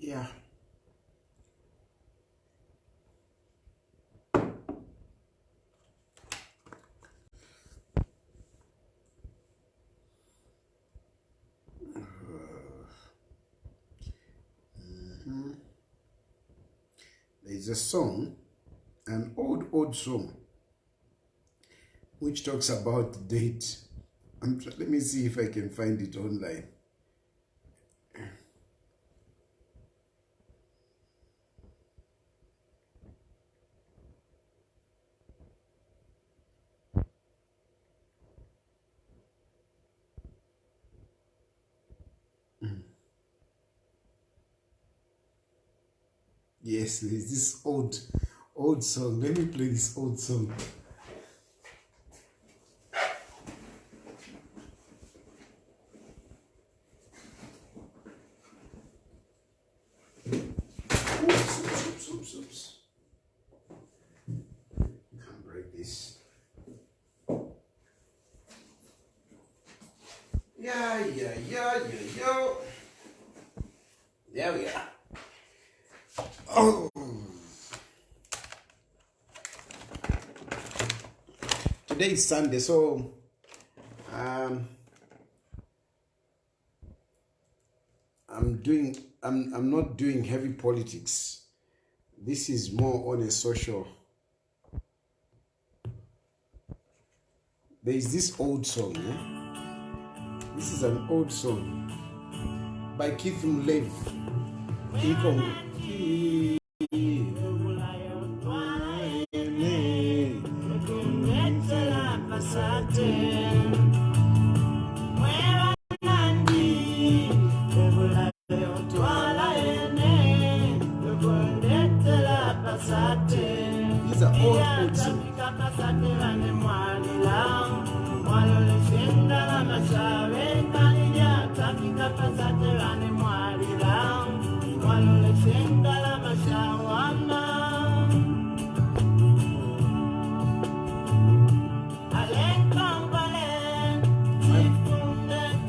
Yeah. There's a song, an old song, which talks about date. Let me see if I can find it online. Yes, there's this old song. Let me play this old song. Oops. Can't break this. Yeah. There we are. Oh. Today is Sunday, so I'm not doing heavy politics. This is more on a social. There is this old song, yeah? This is an old song by Keith Mlev in Congo. These are old songs.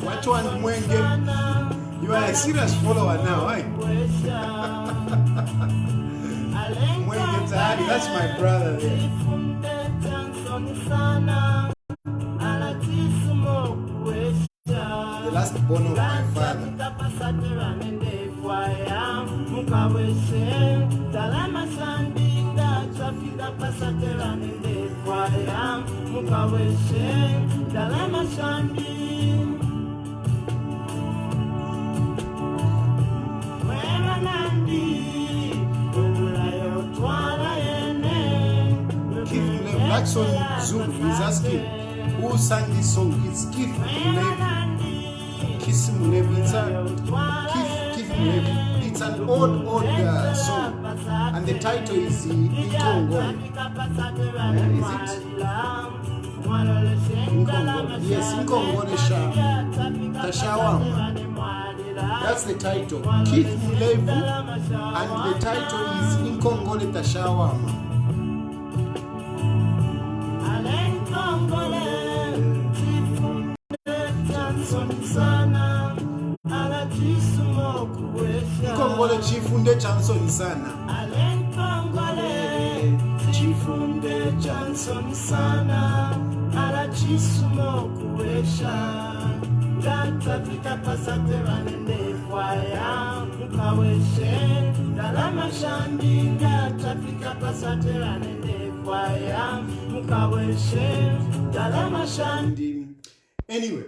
Watch one Mwenge. You are a serious follower now, right? Hakainde Hichilema, that's my brother there. The last born of my father. Black Song Zulu is asking who sang this song. It's Keith Mlevi. Keith Mlevi. It's an old song, and the title is Inkongole. Is it? Inkongole. Yes, Inkongole Tashawama. That's the title. Keith Mlevi, and the title is Inkongole Tashawama. Inkongole chifunde chansoni sana. Chifunde chansoni sana. Ala chisumo kuwesha. Gata fika pasate vanende kwaya. Mukaweshe. Dalama shandi. Gata fika pasate vanende kwaya. Mukaweshe. Dalama shandi. Anyway.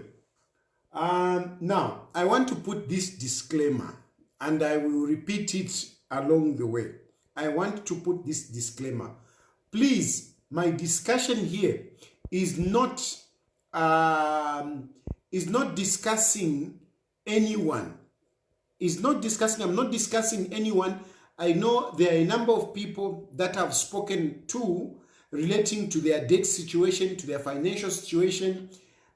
Now, I want to put this disclaimer, and I will repeat it along the way. I want to put this disclaimer. Please, my discussion here is not discussing anyone. I'm not discussing anyone. I know there are a number of people that have spoken to relating to their debt situation, to their financial situation.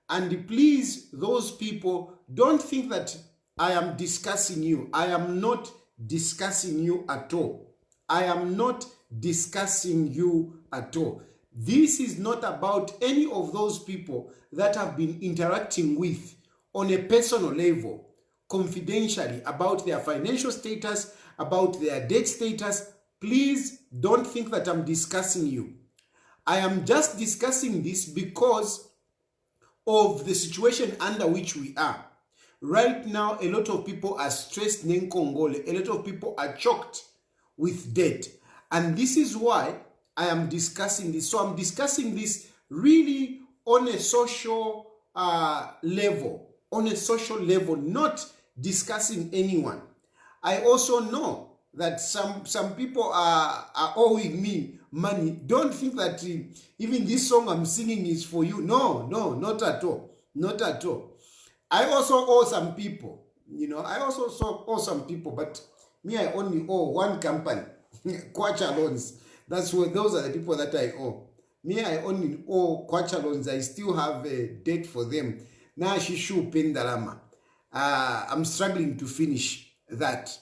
And please, those people, don't think that I am discussing you. I am not discussing you at all. I am not discussing you at all. This is not about any of those people that have been interacting with on a personal level, confidentially about their financial status, about their debt status, please don't think that I'm discussing you. I am just discussing this because of the situation under which we are. Right now, a lot of people are stressed, a lot of people are choked with debt. And this is why I am discussing this. So I'm discussing this really on a social level, not discussing anyone. I also know that some people are owing me money. Don't think that even this song I'm singing is for you. No, not at all. Not at all. I also owe some people. I also owe some people, but me, I only owe one company, Kwacha Loans. Those are the people that I owe. Me, I only owe Kwacha Loans. I still have a debt for them. Now, Shishu Pendalama. I'm struggling to finish that.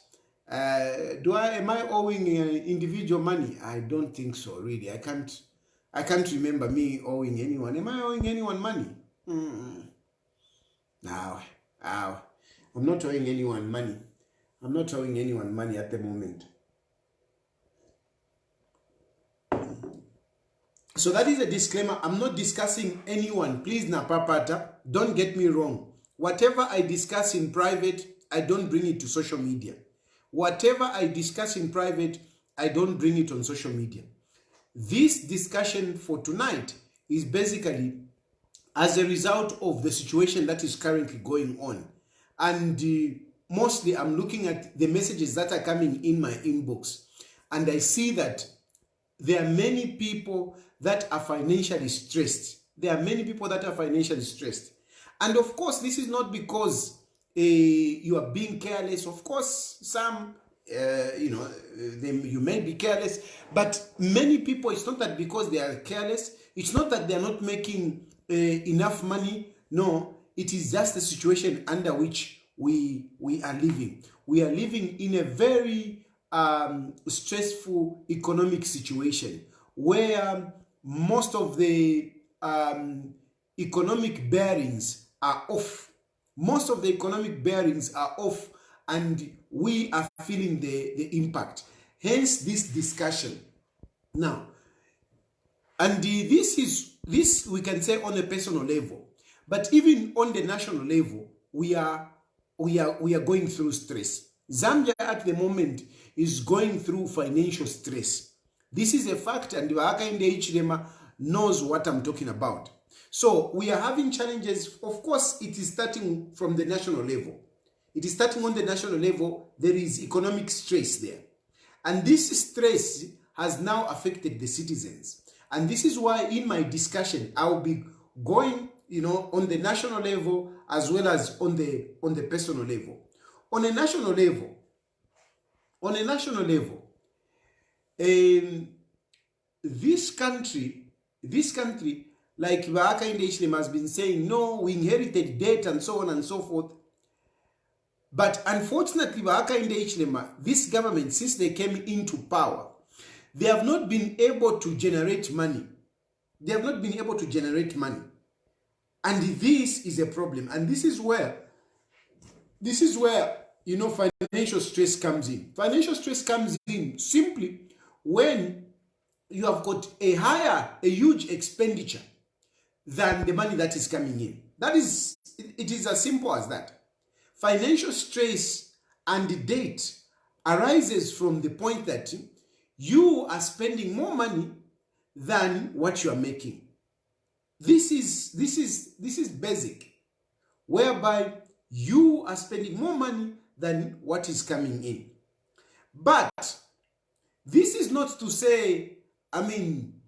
Am I owing individual money? I don't think so, really. I can't remember me owing anyone. Am I owing anyone money? No, I'm not owing anyone money. I'm not owing anyone money at the moment. So that is a disclaimer. I'm not discussing anyone. Please, Napapata, don't get me wrong. Whatever I discuss in private, I don't bring it to social media. Whatever I discuss in private, I don't bring it on social media. This discussion for tonight is basically as a result of the situation that is currently going on. And mostly I'm looking at the messages that are coming in my inbox. And I see that there are many people that are financially stressed. And of course, this is not because you are being careless. Of course, some, you may be careless. But many people, it's not that because they are careless. It's not that they are not making enough money. No, it is just the situation under which we are living. We are living in a very stressful economic situation where most of the economic bearings are off. Most of the economic bearings are off, and we are feeling the impact. Hence this discussion. Now, and this we can say on a personal level, but even on the national level, we are going through stress. Zambia at the moment is going through financial stress. This is a fact, and Hakainde Hichilema knows what I'm talking about. So we are having challenges. Of course, it is starting from the national level. It is starting on the national level. There is economic stress there. And this stress has now affected the citizens. And this is why in my discussion, I will be going, on the national level as well as on the personal level. On a national level, this country, like Hakainde Hichilema has been saying, no, we inherited debt and so on and so forth. But unfortunately, Hakainde Hichilema, this government, since they came into power, they have not been able to generate money. And this is a problem. And this is where financial stress comes in. Financial stress comes in simply when you have got a huge expenditure than the money that is coming in. It is as simple as that. Financial stress and debt arises from the point that you are spending more money than what you are making. This is basic, whereby you are spending more money than what is coming in. But this is not to say,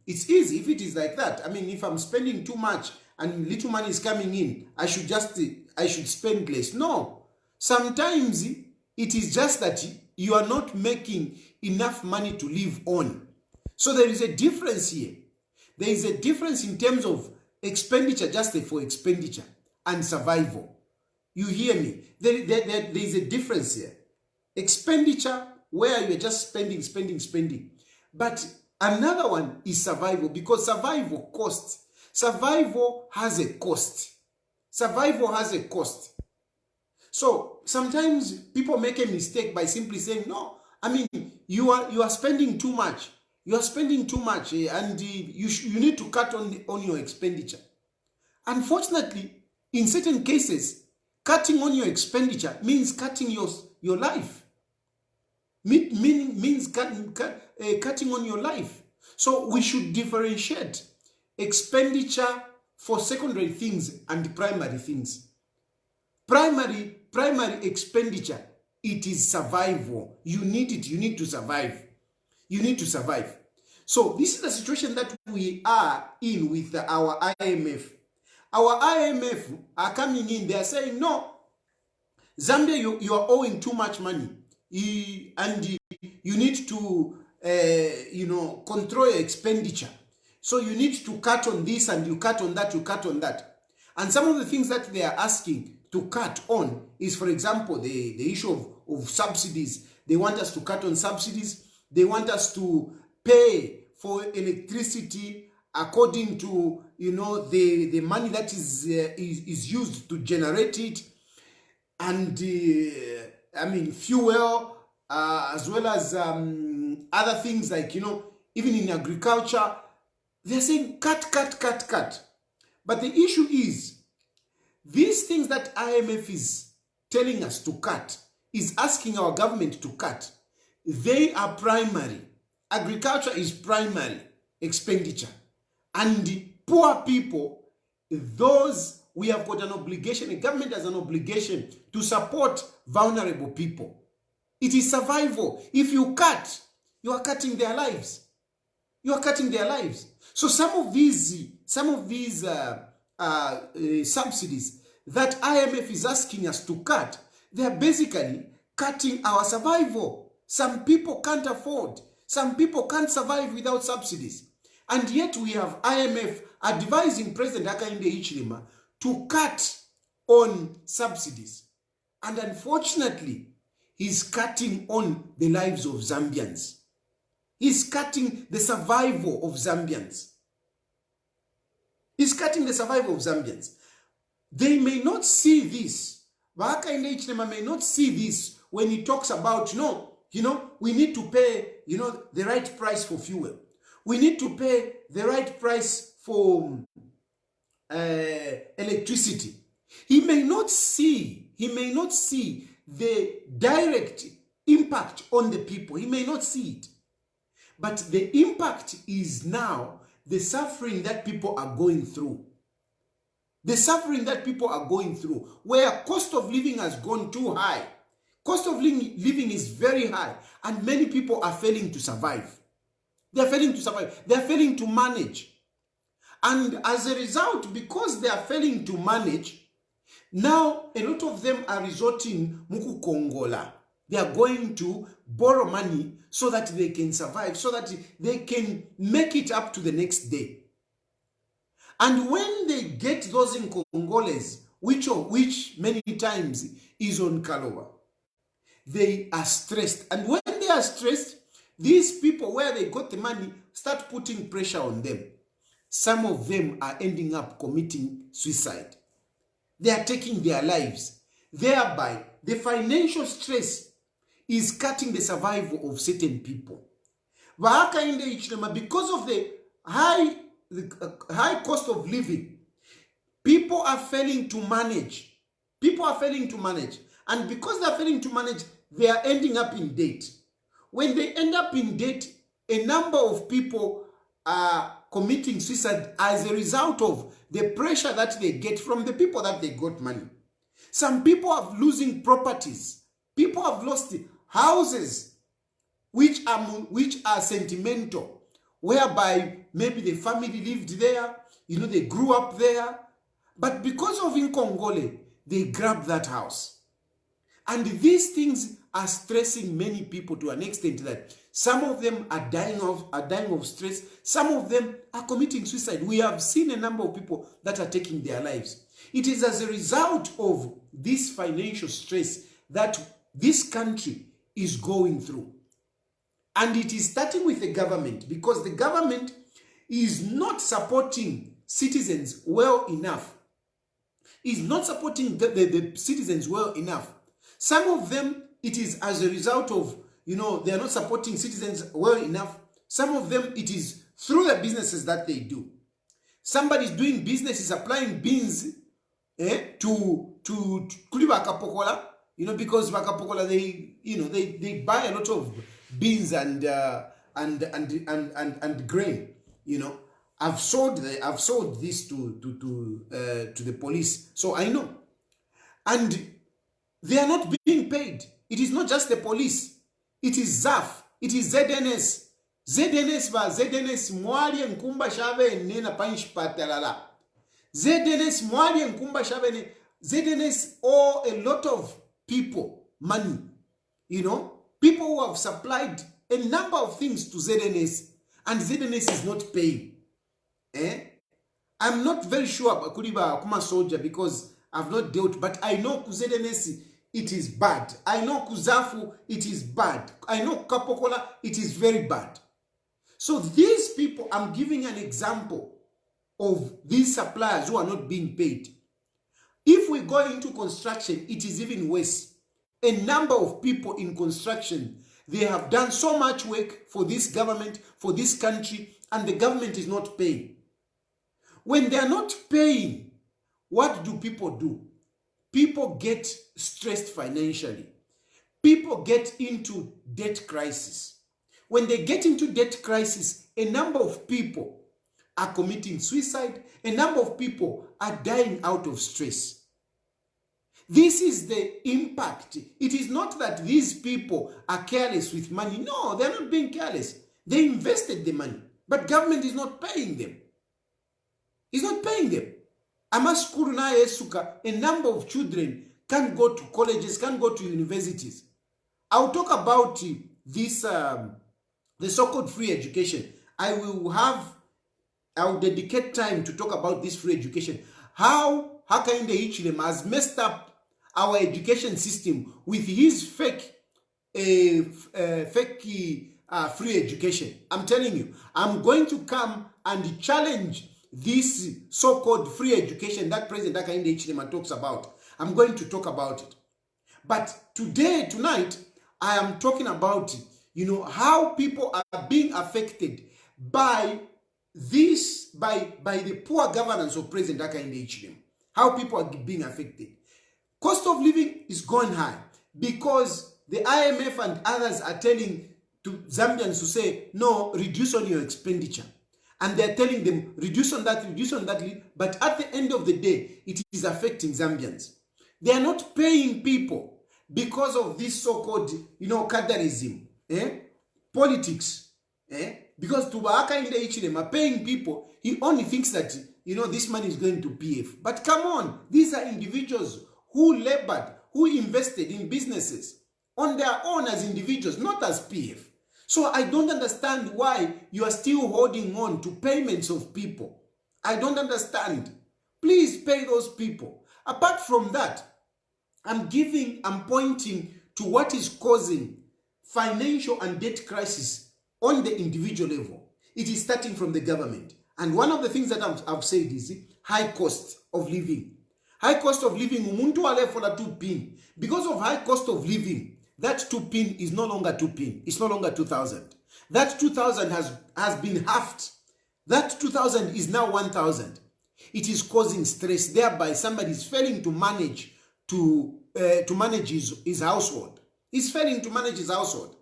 it's easy if it is like that. If I'm spending too much and little money is coming in, I should spend less. No. Sometimes it is just that you are not making enough money to live on. So there is a difference here. There is a difference in terms of expenditure, just for expenditure, and survival. You hear me? There is a difference here. Expenditure, where you're just spending. But another one is survival, because survival costs. Survival has a cost. So sometimes people make a mistake by simply saying, no, I mean, you are spending too much. You are spending too much, and you need to cut on your expenditure. Unfortunately, in certain cases, cutting on your expenditure means cutting your life. Means cutting on your life. So we should differentiate expenditure for secondary things and primary things. Primary expenditure, it is survival. You need it. You need to survive. You need to survive. So this is the situation that we are in with our IMF. Our IMF are coming in. They are saying, no, Zambia, you are owing too much money. And you need to, control your expenditure. So you need to cut on this and you cut on that, you cut on that. And some of the things that they are asking to cut on is, for example, the issue of subsidies. They want us to cut on subsidies. They want us to pay for electricity according to, the money that is used to generate it. And, fuel, as well as other things like, even in agriculture, they're saying cut. But the issue is, these things that IMF is telling us to cut, is asking our government to cut, they are primary. Agriculture is primary expenditure. And poor people, those we have got an obligation, the government has an obligation to support vulnerable people. It is survival. If you cut, you are cutting their lives. You are cutting their lives. So some of these subsidies that IMF is asking us to cut, they are basically cutting our survival. Some people can't afford. Some people can't survive without subsidies. And yet we have IMF advising President Hakainde Hichilema to cut on subsidies. And unfortunately, he's cutting on the lives of Zambians. He's cutting the survival of Zambians. He's cutting the survival of Zambians. They may not see this. Hakainde Hichilema may not see this when he talks about, we need to pay, the right price for fuel. We need to pay the right price for electricity. He may not see the direct impact on the people. He may not see it. But the impact is now the suffering that people are going through. The suffering that people are going through, where cost of living has gone too high. Cost of living is very high, and many people are failing to survive. They are failing to survive. They are failing to manage. And as a result, because they are failing to manage, now a lot of them are resorting muku kongola. They are going to borrow money so that they can survive, so that they can make it up to the next day. And when they get those in Congoles, which many times is on Kaloba, they are stressed. And when they are stressed, these people, where they got the money, start putting pressure on them. Some of them are ending up committing suicide. They are taking their lives. Thereby, the financial stress is cutting the survival of certain people. Hakainde Hichilema, because of the high cost of living, people are failing to manage. People are failing to manage. And because they are failing to manage, they are ending up in debt. When they end up in debt, a number of people are committing suicide as a result of the pressure that they get from the people that they got money. Some people are losing properties. People have lost houses which are sentimental, whereby maybe the family lived there, they grew up there, but because of Nkongole, they grabbed that house. And these things are stressing many people to an extent that some of them are dying of stress. Some of them are committing suicide. We have seen a number of people that are taking their lives. It is as a result of this financial stress that this country is going through. And it is starting with the government, because the government is not supporting citizens well enough. is not supporting the citizens well enough. Some of them, it is as a result of, they are not supporting citizens well enough. Some of them, it is through the businesses that they do. Somebody's doing business, is applying beans to Kuli Bakapokola, because Bakapokola, they buy a lot of beans and grain, I've sold this to the police, so I know. And they are not being paid. It is not just the police. It is ZAF. It is ZNS. ZNS mwali nkumba shabe nena panch patalala. ZNS mwali nkumba shabe ne. ZNS owe a lot of people money. People who have supplied a number of things to ZNS, and ZNS is not paying. I'm not very sure about Kuriba Kuma Soldier because I've not dealt, but I know ZNS, it is bad. I know Kuzafu, it is bad. I know Kapokola, it is very bad. So these people, I'm giving an example of these suppliers who are not being paid. If we go into construction, it is even worse. A number of people in construction, they have done so much work for this government, for this country, and the government is not paying. When they are not paying, what do? People get stressed financially. People get into debt crisis. When they get into debt crisis, a number of people are committing suicide. A number of people are dying out of stress. This is the impact. It is not that these people are careless with money. No, they're not being careless. They invested the money, but government is not paying them. It's not paying them. Amaskuruna Esuka, a number of children can't go to colleges, can't go to universities. I'll talk about this, the so-called free education. I will dedicate time to talk about this free education. How Hakainde Hichilema has messed up our education system with his fake free education. I'm telling you, I'm going to come and challenge this so-called free education that President Hakainde Hichilema talks about. I'm going to talk about it. But tonight, I am talking about, how people are being affected by this, by the poor governance of President Hakainde Hichilema. How people are being affected. Cost of living is going high because the IMF and others are telling to Zambians to say, no, reduce on your expenditure. And they're telling them, reduce on that, but at the end of the day, it is affecting Zambians. They are not paying people because of this so-called, cadarism, politics, because to Hakainde Hichilema paying people, he only thinks that, this money is going to PF. But come on, these are individuals who labored, who invested in businesses on their own as individuals, not as PF. So I don't understand why you are still holding on to payments of people. I don't understand. Please pay those people. Apart from that, I'm pointing to what is causing financial and debt crisis on the individual level. It is starting from the government. And one of the things that I've said is high cost of living. High cost of living, umuntu wale for the 2 pin. Because of high cost of living, that 2 pin is no longer 2 pin. It's no longer 2,000. That 2,000 has been halved. That 2,000 is now 1,000. It is causing stress. Thereby, somebody is failing to manage his household. He's failing to manage his household.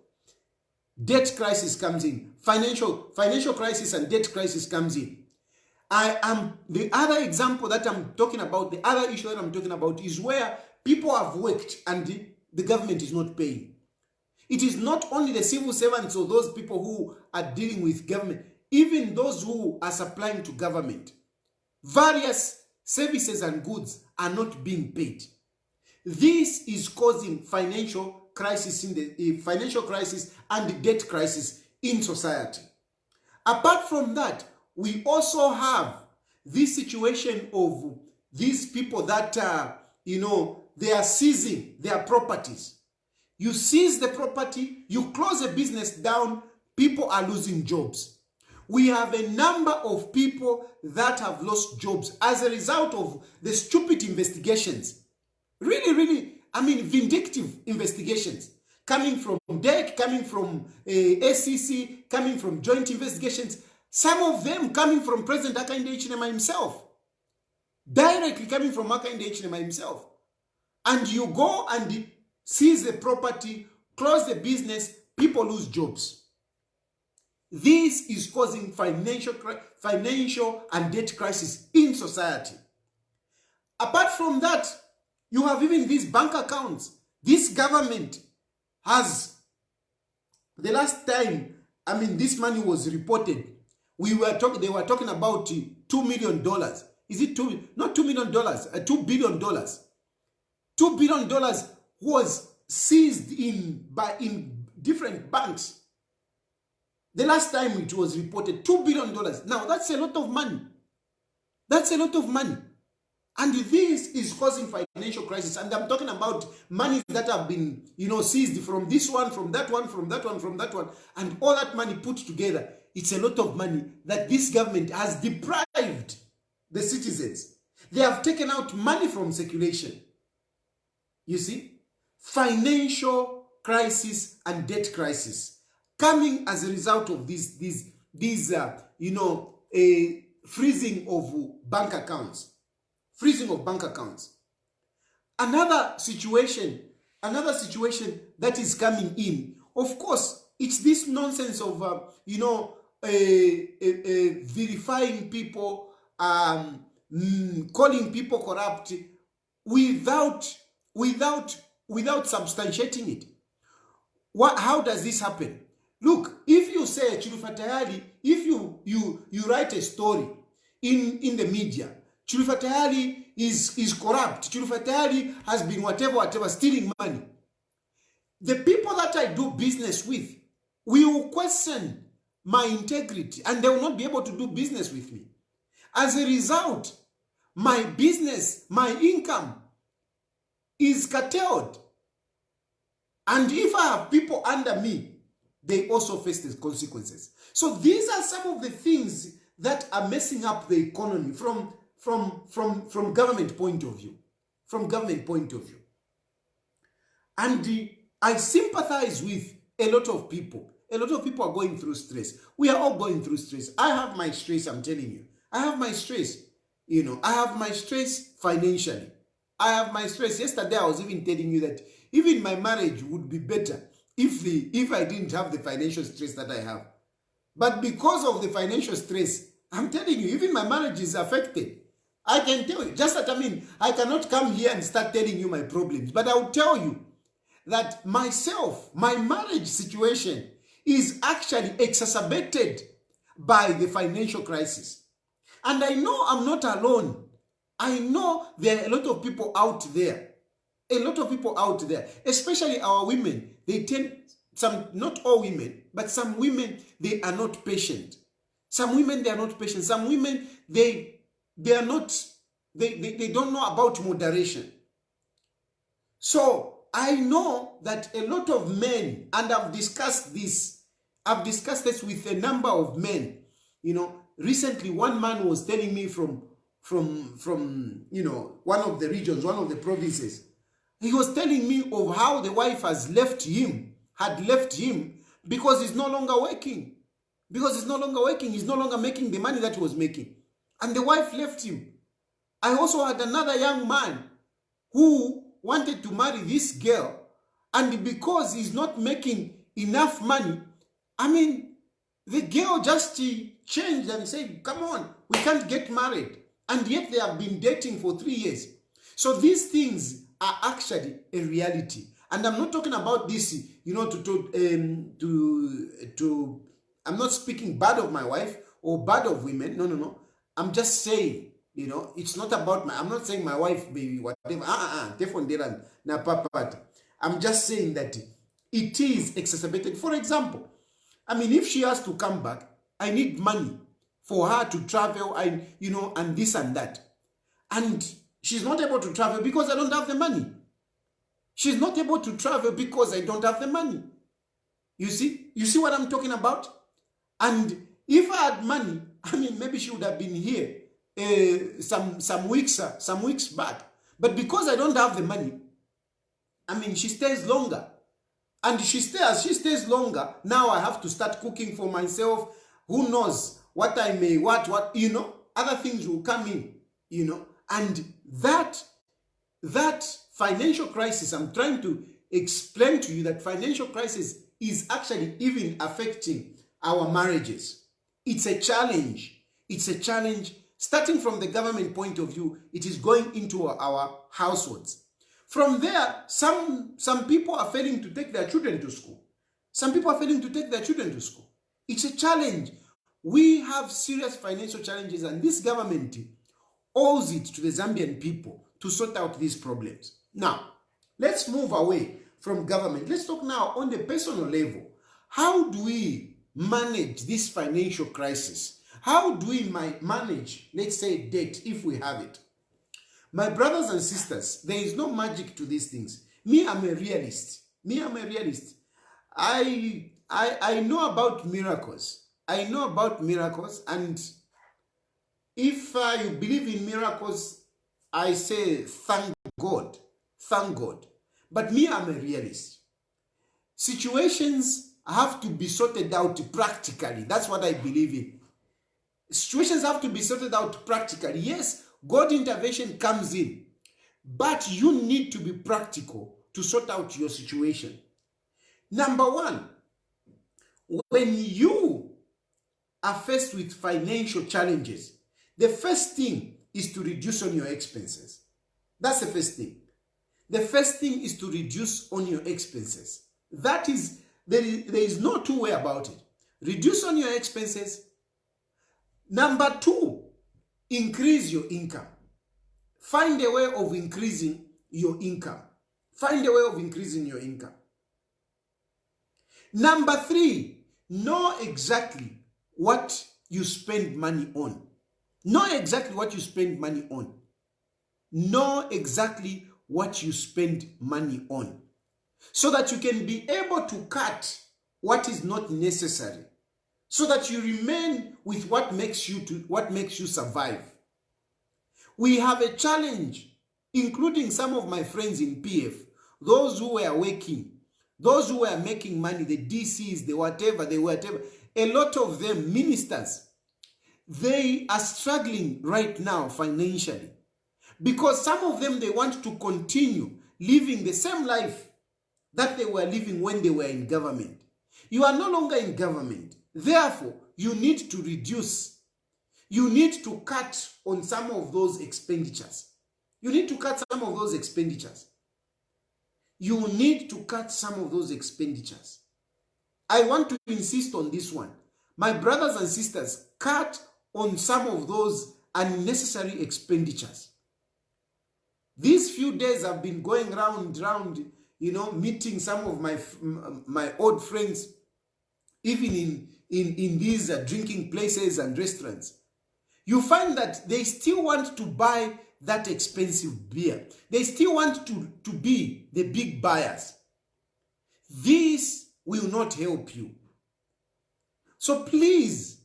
Debt crisis comes in. Financial crisis and debt crisis comes in. The other example that I'm talking about, the other issue that I'm talking about is where people have worked and the government is not paying. It is not only the civil servants or those people who are dealing with government, even those who are supplying to government. Various services and goods are not being paid. This is causing financial crisis and debt crisis in society. Apart from that, we also have this situation of these people that they are seizing their properties. You seize the property, you close a business down, people are losing jobs. We have a number of people that have lost jobs as a result of the stupid investigations. Really, really, I mean, vindictive investigations coming from DEC, coming from SCC, coming from joint investigations, some of them coming from President Hakainde Hichilema himself, directly coming from Hakainde Hichilema himself. And you go and seize the property, close the business, people lose jobs. This is causing financial and debt crisis in society. Apart from that, you have even these bank accounts. This government has, the last time, I mean, this money was reported, they were talking about $2 million. Is it not $2 million, $2 billion. $2 billion was seized in different banks. The last time it was reported, $2 billion. Now, that's a lot of money. That's a lot of money. And this is causing financial crisis. And I'm talking about money that have been, seized from this one, from that one, from that one, from that one. And all that money put together, it's a lot of money that this government has deprived the citizens. They have taken out money from circulation. You see? Financial crisis and debt crisis coming as a result of these freezing of bank accounts. Freezing of bank accounts. Another situation that is coming in, of course, it's this nonsense of, verifying people, calling people corrupt without substantiating it. How does this happen? Look, if you say, Chilufya Tayali, if you write a story in the media, Chilufya Tayali is corrupt, Chilufya Tayali has been whatever, stealing money, the people that I do business with will question my integrity and they will not be able to do business with me. As a result, my business, my income is curtailed. And if I have people under me, they also face the consequences. So these are some of the things that are messing up the economy from government point of view. From government point of view. And I sympathize with a lot of people. A lot of people are going through stress. We are all going through stress. I have my stress, I'm telling you. I have my stress. I have my stress financially. I have my stress. Yesterday I was even telling you that even my marriage would be better if I didn't have the financial stress that I have. But because of the financial stress, I'm telling you, even my marriage is affected. I can tell you, just that, I cannot come here and start telling you my problems, but I will tell you that myself, my marriage situation is actually exacerbated by the financial crisis. And I know I'm not alone. I know there are a lot of people out there. A lot of people out there, especially our women, they tend, not all women, but some women, they are not patient. Some women, they are not patient. Some women, they don't know about moderation. So I know that a lot of men, and I've discussed this with a number of men. Recently one man was telling me from one of the regions, one of the provinces. He was telling me of how the wife had left him because he's no longer working. Because he's no longer making the money that he was making. And the wife left him. I also had another young man who wanted to marry this girl, and because he's not making enough money, the girl just changed and said, come on, we can't get married. And yet they have been dating for 3 years. So these things are actually a reality. And I'm not talking about this, I'm not speaking bad of my wife or bad of women. No. I'm just saying, it's not about I'm not saying my wife, baby, whatever. I'm just saying that it is exacerbated. For example, if she has to come back, I need money for her to travel, and this and that. And she's not able to travel because I don't have the money. She's not able to travel because I don't have the money. You see what I'm talking about? And If I had money, I mean, maybe she would have been here some weeks back. But because I don't have the money, I mean, she stays longer. And she stays longer, now I have to start cooking for myself. Who knows what I may, other things will come in, and that financial crisis, I'm trying to explain to you that financial crisis is actually even affecting our marriages. It's a challenge. It's a challenge. Starting from the government point of view, it is going into our households. From there, some people are failing to take their children to school. Some people are failing to take their children to school. It's a challenge. We have serious financial challenges, and this government owes it to the Zambian people to sort out these problems. Now, let's move away from government. Let's talk now on the personal level. How do we manage this financial crisis? How do we manage, let's say, debt if we have it? My brothers and sisters, there is no magic to these things. Me, I'm a realist. I know about miracles. And if you believe in miracles, I say thank God. But me, I'm a realist. Situations have to be sorted out practically. That's what I believe in. Situations have to be sorted out practically. Yes, God intervention comes in, but you need to be practical to sort out your situation. Number one, when you are faced with financial challenges, the first thing is to reduce on your expenses. That's the first thing. The first thing is to reduce on your expenses. That is, there is no two way about it. Reduce on your expenses. Number two, increase your income. Find a way of increasing your income. Number three, know exactly what you spend money on. So that you can be able to cut what is not necessary. So that you remain with what makes you survive. We have a challenge, including some of my friends in PF, those who were working, those who were making money, the DCs, whatever. A lot of them, ministers, they are struggling right now financially. Because some of them, they want to continue living the same life that they were living when they were in government. You are no longer in government. Therefore, you need to reduce. You need to cut on some of those expenditures. I want to insist on this one. My brothers and sisters, cut on some of those unnecessary expenditures. These few days I've been going round, meeting some of my old friends, even in these drinking places and restaurants. You find that they still want to buy that expensive beer. They still want to be the big buyers. This will not help you. So please,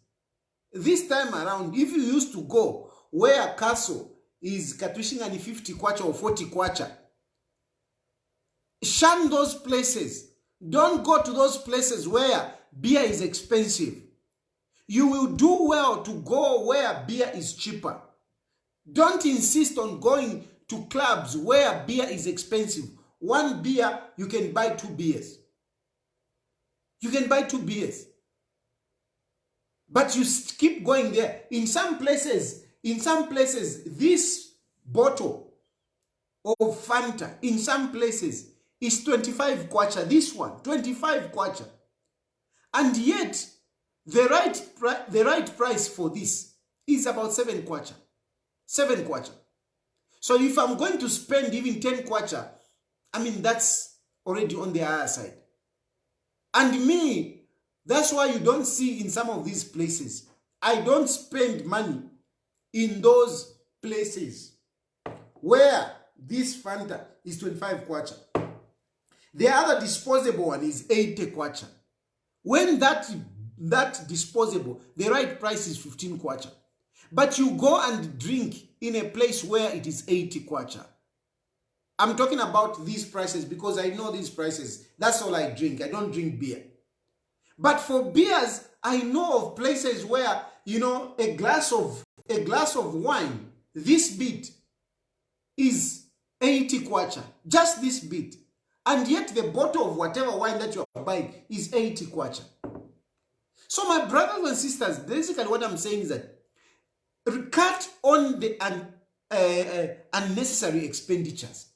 this time around, if you used to go where a castle is Katwishingani 50 kwacha or 40 kwacha, shun those places. Don't go to those places where beer is expensive. You will do well to go where beer is cheaper. Don't insist on going to clubs where beer is expensive. One beer, you can buy 2 beers. But you keep going there. In some places, this bottle of Fanta, in some places, is 25 kwacha. This one, 25 kwacha. And yet, the right price for this is about 7 kwacha. 7 kwacha. So if I'm going to spend even 10 kwacha, I mean, that's already on the higher side. And me, that's why you don't see in some of these places, I don't spend money in those places where this Fanta is 25 kwacha. The other disposable one is 80 kwacha. When that that disposable, the right price is 15 kwacha. But you go and drink in a place where it is 80 kwacha. I'm talking about these prices because I know these prices. That's all I drink. I don't drink beer. But for beers, I know of places where, you know, a glass of wine, this bit is 80 kwacha. Just this bit. And yet the bottle of whatever wine that you are buying is 80 kwacha. So my brothers and sisters, basically what I'm saying is that cut on the unnecessary expenditures.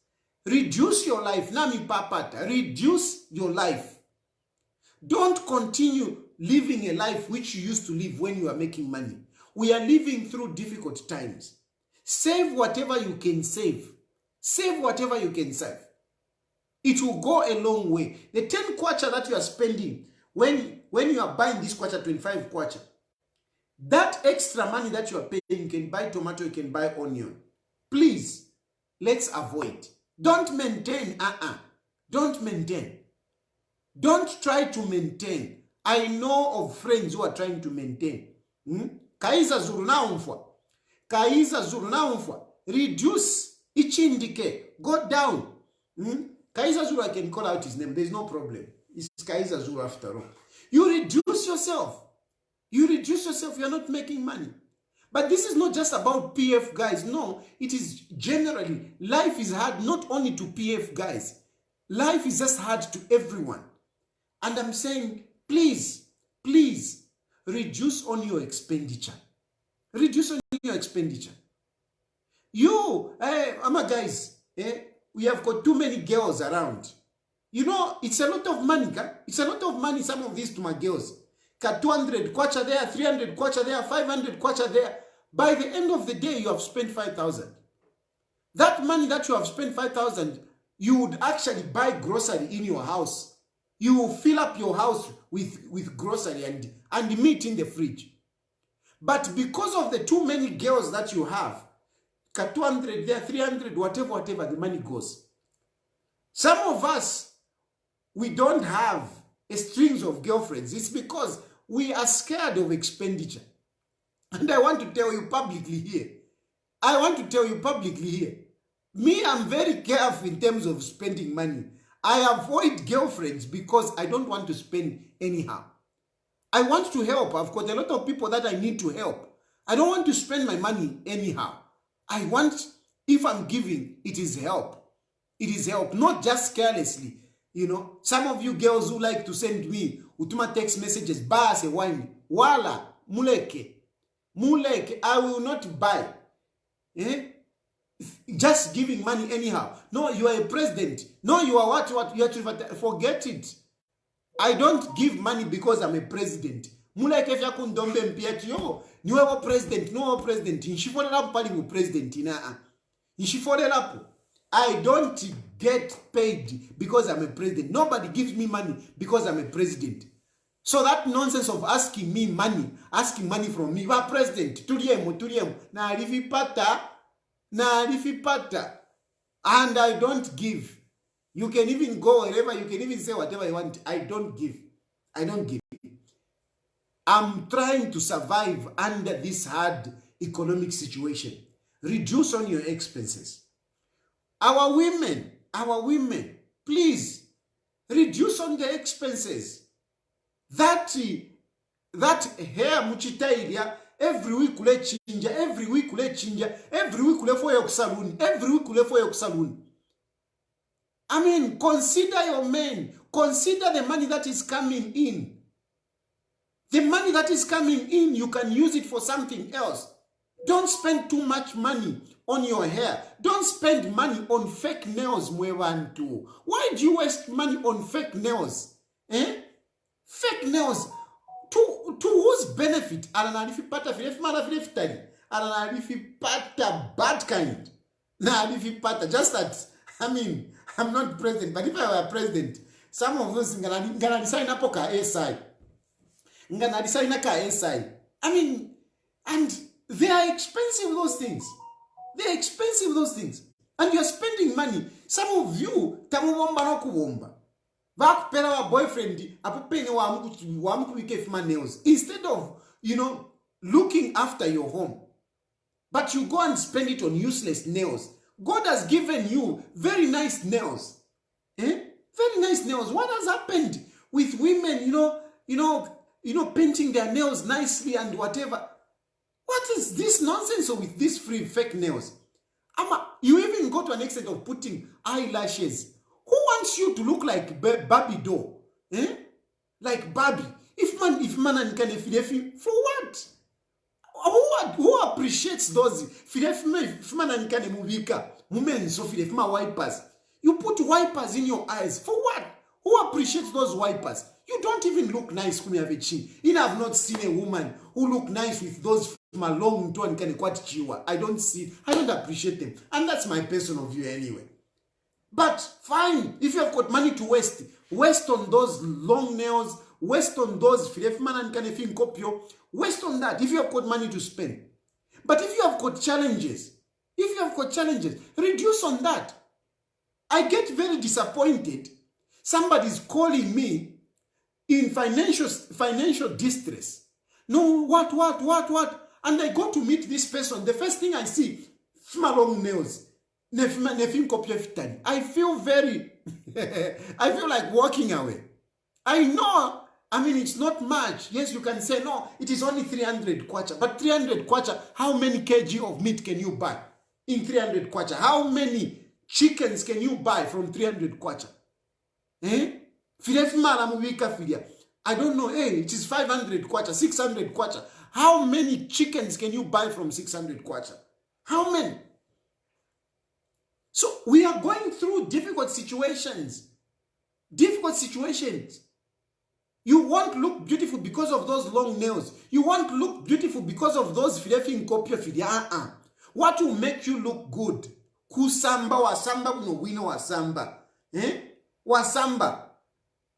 Reduce your life. Nami papata. Reduce your life. Don't continue living a life which you used to live when you are making money. We are living through difficult times. Save whatever you can save. Save whatever you can save. It will go a long way. The 10 kwacha that you are spending when you are buying this kwacha, 25 kwacha, that extra money that you are paying, you can buy tomato, you can buy onion. Please, let's avoid. Don't maintain. Don't maintain. Don't try to maintain. I know of friends who are trying to maintain. Kaiza zuru na umfwa. Kaiza zuru na umfwa. Reduce ichindike. Go down. Kaiza zuru, I can call out his name. There's no problem. It's Kaiza zuru after all. You reduce yourself. You reduce yourself. You're not making money. But this is not just about PF guys. No, it is generally. Life is hard not only to PF guys. Life is just hard to everyone. And I'm saying, please, please, reduce on your expenditure. Reduce on your expenditure. You, guys, we have got too many girls around. You know, it's a lot of money. It's a lot of money, some of these to my girls. 200 kwacha there, 300 kwacha there, 500 kwacha there. By the end of the day, you have spent 5,000. That money that you have spent 5,000, you would actually buy grocery in your house. You will fill up your house with grocery and meat in the fridge. But because of the too many girls that you have, 200 there, 300, whatever, the money goes. Some of us, we don't have a strings of girlfriends. It's because we are scared of expenditure. And I want to tell you publicly here. Me, I'm very careful in terms of spending money. I avoid girlfriends because I don't want to spend anyhow. I want to help. I've got a lot of people that I need to help. I don't want to spend my money anyhow. I want, if I'm giving, it is help. It is help, not just carelessly. You know, some of you girls who like to send me utuma text messages, buy us a wine. Wala, muleke. Muleke, I will not buy. Just giving money anyhow. No, you are a president. No, you are what? You have to forget it. I don't give money because I'm a president. Muleke if yakun dombe mpiati yo. Niwe president, no president. Nshifole lapu pali mu president ina. Nshifole lapu. I don't get paid because I'm a president. Nobody gives me money because I'm a president. So that nonsense of asking money from me, wa president, turiemu, na alifipata, and I don't give. You can even go wherever, you can even say whatever you want. I don't give. I'm trying to survive under this hard economic situation. Reduce on your expenses. Our women, please, reduce on the expenses. That hair muchitailia, every week ule chinja, every week ule for your saloon, I mean, consider your men, consider the money that is coming in. The money that is coming in, you can use it for something else. Don't spend too much money on your hair. Don't spend money on fake nails, mwevantu. Why do you waste money on fake nails? Fake nails. To whose benefit? Alanalifipata bad kind. Just that, I mean, I'm not president, but if I were president, some of those ngana design up ka SI. Ngana design ka SI. I mean, and they are expensive, those things. They are expensive, those things. And you're spending money. Some of you, tamubomba no kuwomba. vakupera wa boyfriend apopene wamkuike fima nails instead of looking after your home, but you go and spend it on useless nails. God has given you very nice nails, very nice nails. What has happened with women painting their nails nicely and whatever? What is this nonsense with these fake nails? You even go to an extent of putting eyelashes. Who wants you to look like Barbie doll? Like Barbie? If man and can for what? Who appreciates those? Wipers. You put wipers in your eyes. For what? Who appreciates those wipers? You don't even look nice. I have not seen a woman who look nice with those long and I don't appreciate them. And that's my personal view anyway. But fine, if you have got money to waste on those long nails, waste on those waste on that if you have got money to spend. But if you have got challenges, reduce on that. I get very disappointed. Somebody's calling me in financial distress. No, what? And I go to meet this person. The first thing I see, long nails. I feel very, I feel like walking away. I know, it's not much. Yes, you can say, no, it is only 300 kwacha. But 300 kwacha, how many kg of meat can you buy in 300 kwacha? How many chickens can you buy from 300 kwacha? I don't know. It is 500 kwacha, 600 kwacha. How many chickens can you buy from 600 kwacha? How many? So we are going through difficult situations. You won't look beautiful because of those long nails. You won't look beautiful because of those filefing copy. What will make you look good? Kusamba wasamba wino wasamba. Wasamba.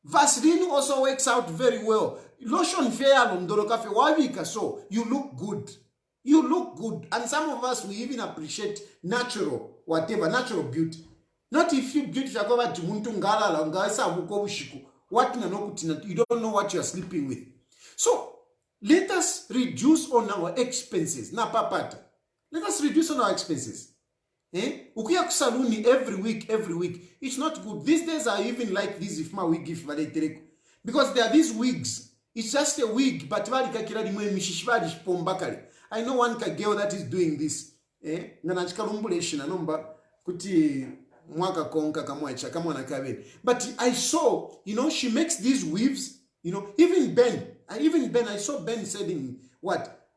Vaseline also works out very well. Lotion fair lomdorokafe wabika, so you look good. You look good. And some of us, we even appreciate natural, whatever, natural beauty. Not if you beauty, you don't know what you're sleeping with. So, let us reduce on our expenses. Na papata. Let us reduce on our expenses. Ukiya kusaluni every week. It's not good. These days are even like this if my wig if because there are these wigs. It's just a wig, but I know one girl that is doing this. But I saw, she makes these weaves, even Ben. I saw Ben saying, what?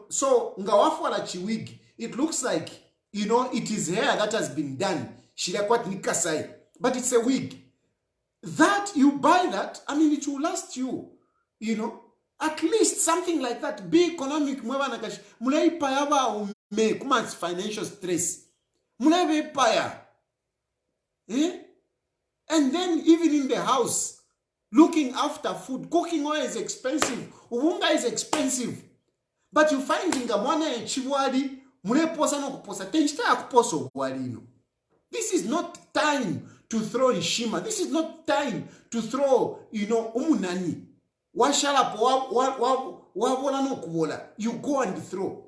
So ngawafwala chiwig, it looks like, it is hair that has been done. But it's a wig. That, you buy that, it will last you, at least something like that. Be economic. Financial stress. And then even in the house, looking after food, cooking oil is expensive. Uunga is expensive. But you find in Gamwana chiwali, this is not time to throw in shima. This is not time to throw, umunani. You go and throw.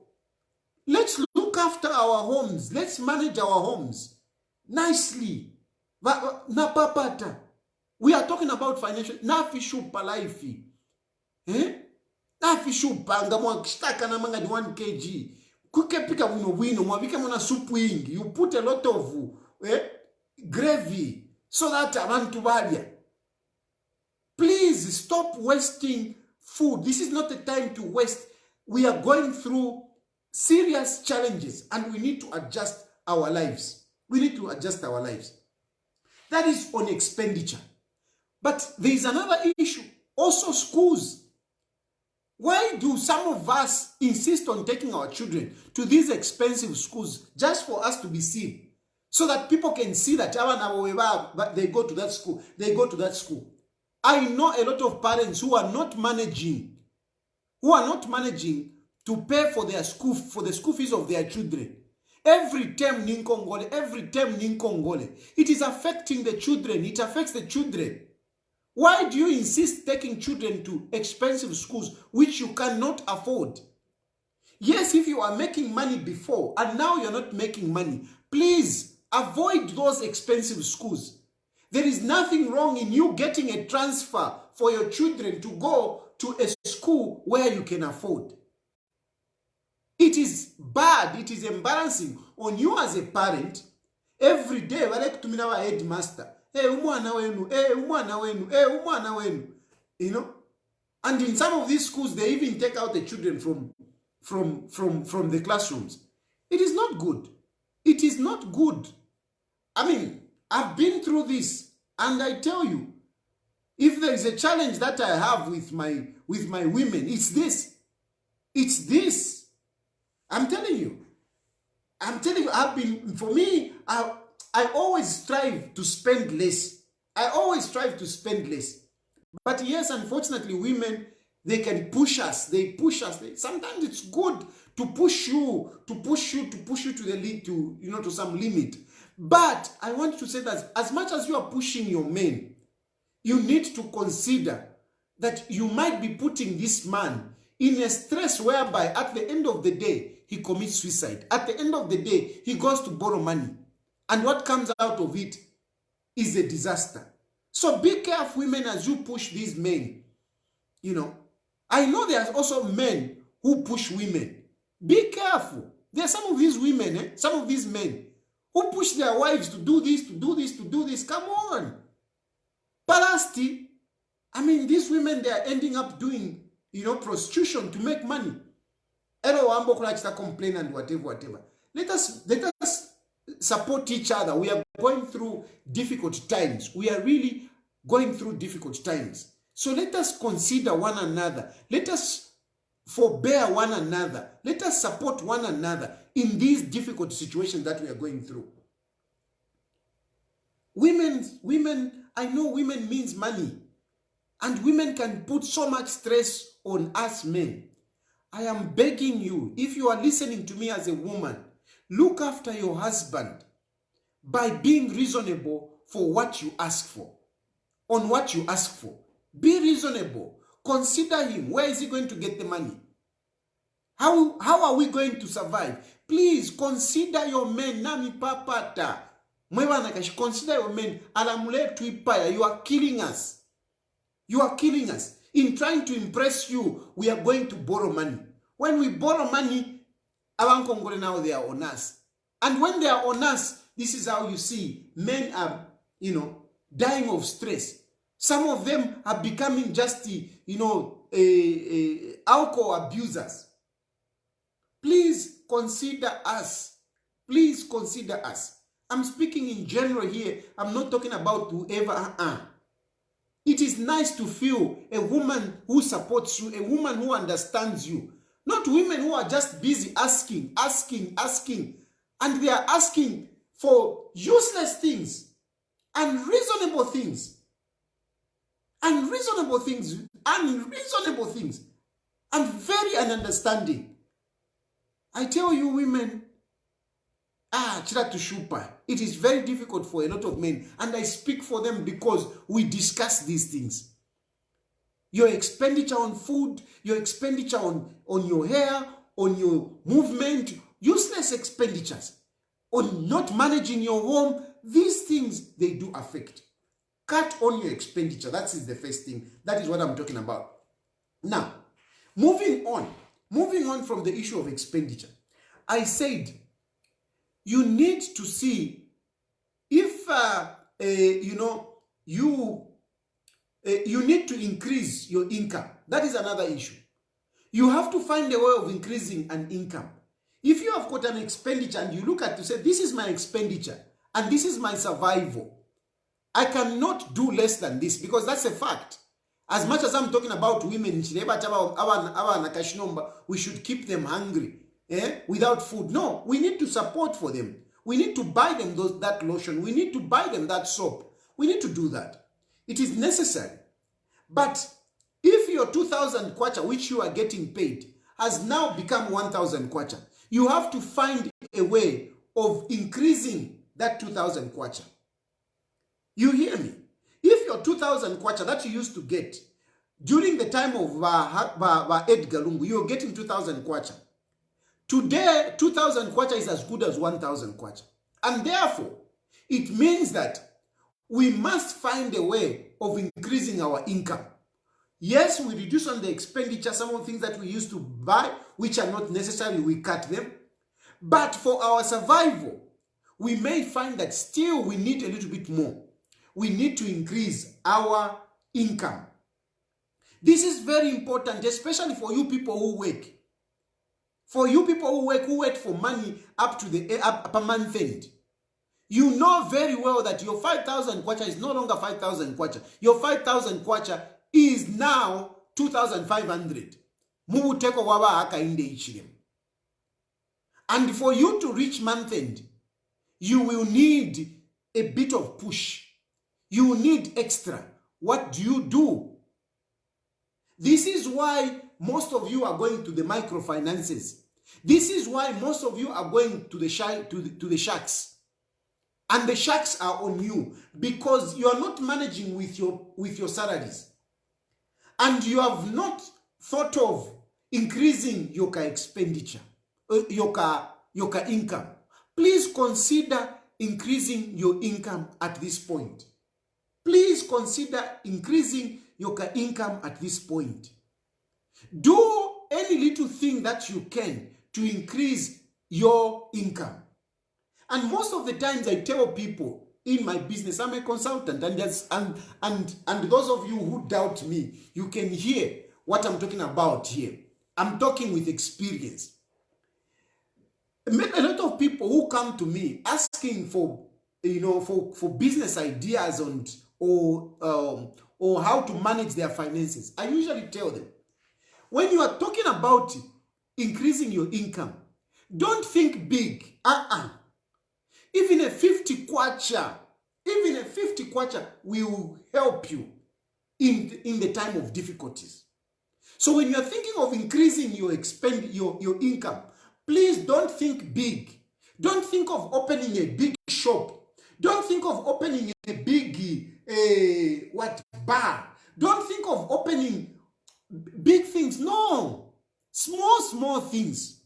Let's look after our homes. Let's manage our homes nicely. We are talking about financial. Nafishupa life. Nafishupa ngamwakistaka na manga 1 kg. Kukepika wino mwavika mwana soup wing. You put a lot of gravy so that abantu balia. Please stop wasting food. This is not the time to waste. We are going through serious challenges and we need to adjust our lives. That is on expenditure. But there is another issue. Also schools. Why do some of us insist on taking our children to these expensive schools just for us to be seen? So that people can see that they go to that school. I know a lot of parents who are not managing to pay for the school fees of their children. Every term ninkongole, every term ninkongole. It is affecting the children. It affects the children. Why do you insist taking children to expensive schools which you cannot afford? Yes, if you are making money before and now you're not making money, please avoid those expensive schools. There is nothing wrong in you getting a transfer for your children to go to a school where you can afford. It is bad, it is embarrassing on you as a parent. Every day, our headmaster, you know. And in some of these schools, they even take out the children from the classrooms. It is not good. It is not good. I mean, I've been through this, and I tell you, if there is a challenge that I have with my women, it's this. It's this. I'm telling you. For me, I always strive to spend less. I always strive to spend less. But yes, unfortunately, women, they can push us. They push us. Sometimes it's good to push you to the lead, to some limit. But I want to say that as much as you are pushing your men, you need to consider that you might be putting this man in a stress whereby at the end of the day, he commits suicide. At the end of the day, he goes to borrow money. And what comes out of it is a disaster. So be careful, women, as you push these men. I know there are also men who push women. Be careful. There are some of these women, some of these men, who push their wives to do this, to do this, to do this. Come on. Palasti, these women, they are ending up doing, prostitution to make money. Complain and whatever. Let us support each other. We are going through difficult times. We are really going through difficult times. So let us consider one another. Let us forbear one another. Let us support one another in these difficult situations that we are going through. Women, I know women means money. And women can put so much stress on us men. I am begging you, if you are listening to me as a woman, look after your husband by being reasonable for what you ask for. On what you ask for. Be reasonable. Consider him. Where is he going to get the money? How are we going to survive? Please consider your men. Nami papata. Consider your men. You are killing us. You are killing us. In trying to impress you, we are going to borrow money. When we borrow money, Abankongole now they are on us. And when they are on us, this is how you see men are, dying of stress. Some of them are becoming just, alcohol abusers. Please consider us. Please consider us. I'm speaking in general here. I'm not talking about whoever. It is nice to feel a woman who supports you, a woman who understands you. Not women who are just busy asking. And they are asking for useless things, unreasonable things, and very ununderstanding. I tell you, women, it is very difficult for a lot of men, and I speak for them because we discuss these things. Your expenditure on food, your expenditure on your hair, on your movement, useless expenditures, on not managing your home, these things, they do affect. Cut on your expenditure. That is the first thing. That is what I'm talking about. Now, moving on from the issue of expenditure, I said, you need to see if, you need to increase your income. That is another issue. You have to find a way of increasing an income. If you have got an expenditure and you look at to say, this is my expenditure and this is my survival, I cannot do less than this because that's a fact. As much as I'm talking about women, we should keep them hungry without food. No, we need to support for them. We need to buy them that lotion. We need to buy them that soap. We need to do that. It is necessary. But if your 2,000 kwacha, which you are getting paid, has now become 1,000 kwacha, you have to find a way of increasing that 2,000 kwacha. You hear me? If your 2,000 kwacha that you used to get during the time of Edgar Lungu, you're getting 2,000 kwacha. Today, 2,000 kwacha is as good as 1,000 kwacha. And therefore, it means that we must find a way of increasing our income. Yes, we reduce on the expenditure, some of the things that we used to buy, which are not necessary, we cut them. But for our survival, we may find that still we need a little bit more. We need to increase our income. This is very important, especially for you people who work. For you people who wait for money up to the per month end. You know very well that your 5,000 kwacha is no longer 5,000 kwacha. Your 5,000 kwacha is now 2,500. Mubuteko wawa Hakainde Hichilema. And for you to reach month end, you will need a bit of push. You will need extra. What do? This is why most of you are going to the microfinances. This is why most of you are going to the sharks. And the sharks are on you because you are not managing with your salaries. And you have not thought of increasing your expenditure, your income. Please consider increasing your income at this point. Please consider increasing your income at this point. Do any little thing that you can to increase your income. And most of the times I tell people in my business, I'm a consultant, and those of you who doubt me, you can hear what I'm talking about here. I'm talking with experience. A lot of people who come to me asking for, for business ideas or how to manage their finances, I usually tell them, when you are talking about increasing your income, don't think big. Even a 50 kwacha will help you in the time of difficulties. So when you are thinking of increasing your income, please don't think big. Don't think of opening a big shop. Don't think of opening a big bar. Don't think of opening big things. No. Small things.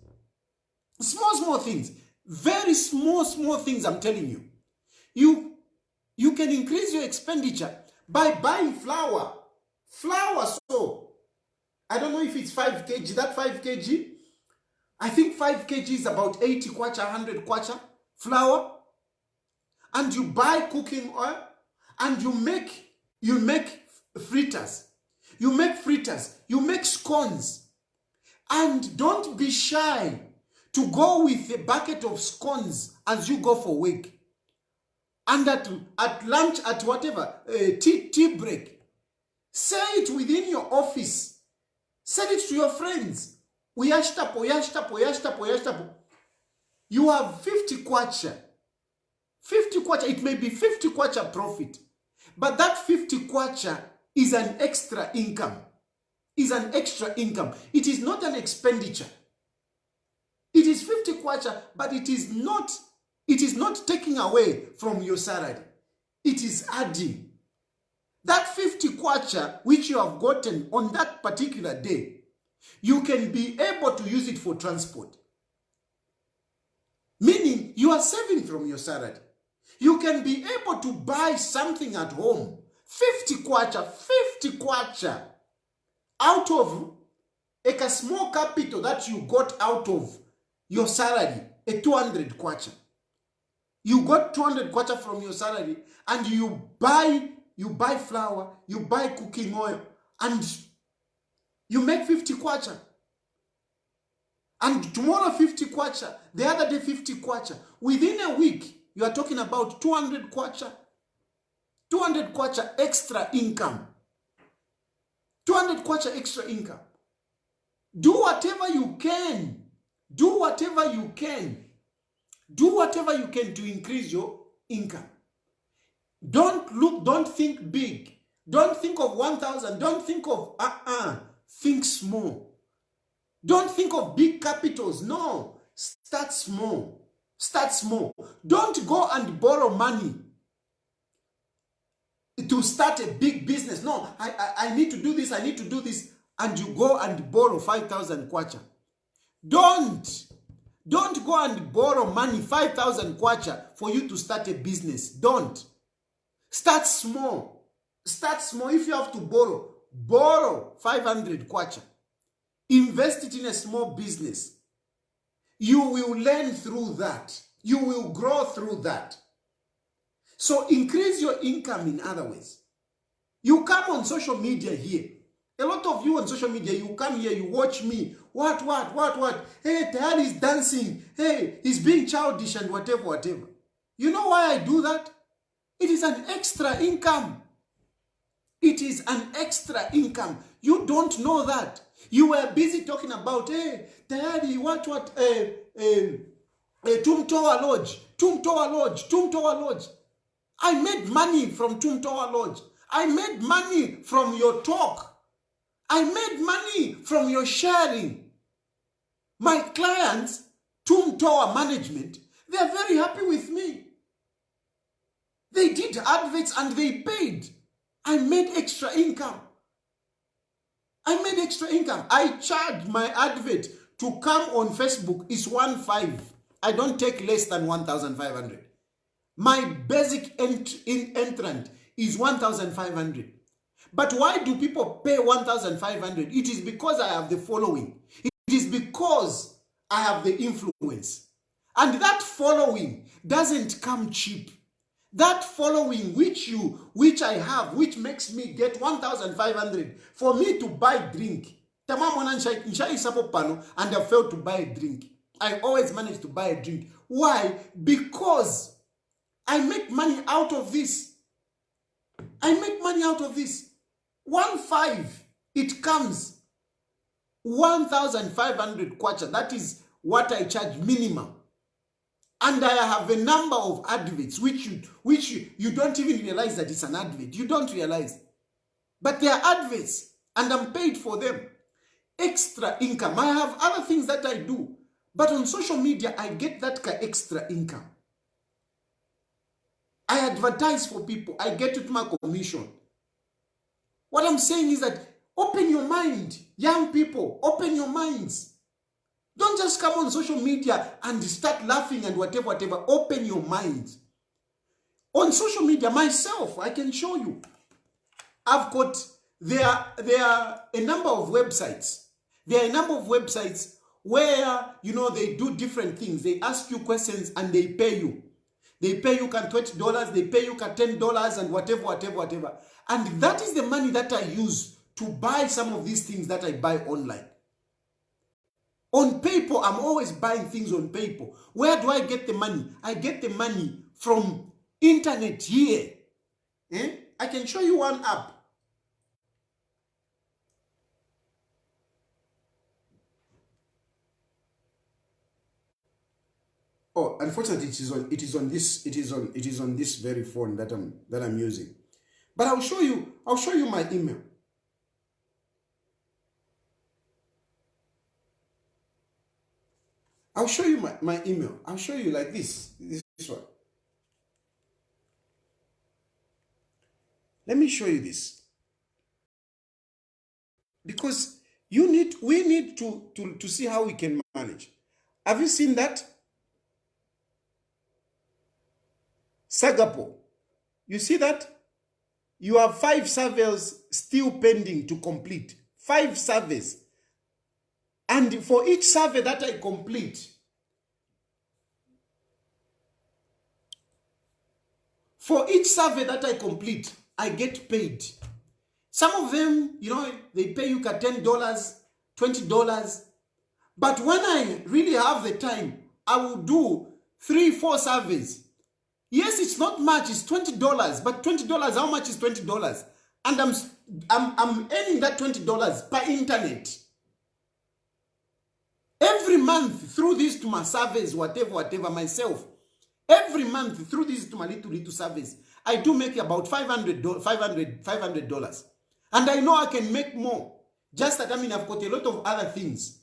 Small things. Very small things, I'm telling you. You can increase your expenditure by buying flour. So I don't know if it's 5 kg. That 5 kg, I think 5 kg is about 80 kwacha, 100 kwacha flour. And you buy cooking oil and you make fritters. You make scones. And don't be shy to go with a bucket of scones as you go for work. And at lunch, at whatever, tea break, say it within your office. Send it to your friends. Uyashtapo. You have 50 kwacha. 50 kwacha, it may be 50 kwacha profit. But that 50 kwacha is an extra income. It is not an expenditure. It is 50 kwacha, but it is not taking away from your salary. It is adding. That 50 kwacha which you have gotten on that particular day, you can be able to use it for transport. Meaning you are saving from your salary. You can be able to buy something at home. 50 kwacha out of a small capital that you got out of your salary, a 200 kwacha. You got 200 kwacha from your salary and you buy flour, you buy cooking oil, and you make 50 kwacha. And tomorrow 50 kwacha, the other day 50 kwacha. Within a week, you are talking about 200 kwacha. 200 kwacha extra income. 200 kwacha extra income. Do whatever you can. Do whatever you can to increase your income. Don't think big. Don't think of 1,000. Don't think of, think small. Don't think of big capitals. No, start small. Start small. Don't go and borrow money to start a big business. No, I need to do this, I need to do this. And you go and borrow 5,000 kwacha. Don't go and borrow money, 5,000 kwacha, for you to start a business. Don't. Start small. Start small. If you have to borrow 500 kwacha. Invest it in a small business. You will learn through that. You will grow through that. So increase your income in other ways. You come on social media here. A lot of you on social media, you come here, you watch me. What? Hey, Tayali is dancing. Hey, he's being childish and whatever. You know why I do that? It is an extra income. It is an extra income. You don't know that. You were busy talking about, hey, Tayali, Tumtoa Lodge. I made money from Tumtoa Lodge. I made money from your talk. I made money from your sharing. My clients, Tumtoa management, they are very happy with me. They did adverts and they paid. I made extra income. I charge my advert to come on Facebook is 1,500. I don't take less than 1,500. My basic entrant is 1,500. But why do people pay 1,500? It is because I have the following. It is because I have the influence. And that following doesn't come cheap. That following which I have, which makes me get 1,500 for me to buy drink. And I failed to buy a drink. I always manage to buy a drink. Why? Because I make money out of this. 1,500, it comes 1,500 kwacha. That is what I charge minimum. And I have a number of adverts which you don't even realize that it's an advert. You don't realize. But they are adverts and I'm paid for them. Extra income. I have other things that I do. But on social media, I get that extra income. I advertise for people. I get it my commission. What I'm saying is that open your mind. Young people, open your minds. Don't just come on social media and start laughing and whatever. Open your mind. On social media, myself, I can show you. I've got, there are a number of websites. There are a number of websites where, they do different things. They ask you questions and they pay you. They pay you $20, they pay you $10 and whatever. And that is the money that I use to buy some of these things that I buy online. On paper, I'm always buying things on paper. Where do I get the money? I get the money from internet here. I can show you one app. Oh, unfortunately, it is on this very phone that I'm using. But I'll show you my email. I'll show you my email. I'll show you like this one. Let me show you this. Because we need to see how we can manage. Have you seen that? Sagapo. You see that? You have 5 surveys still pending to complete. 5 surveys. And for each survey that I complete, I get paid. Some of them, they pay you $10, $20. But when I really have the time, I will do 3, 4 surveys. Yes, it's not much, it's $20. But $20, how much is $20? And I'm earning that $20 per internet. Every month through these to my surveys, whatever myself. Every month through these to my little surveys, I do make about $500. And I know I can make more. Just that, I've got a lot of other things.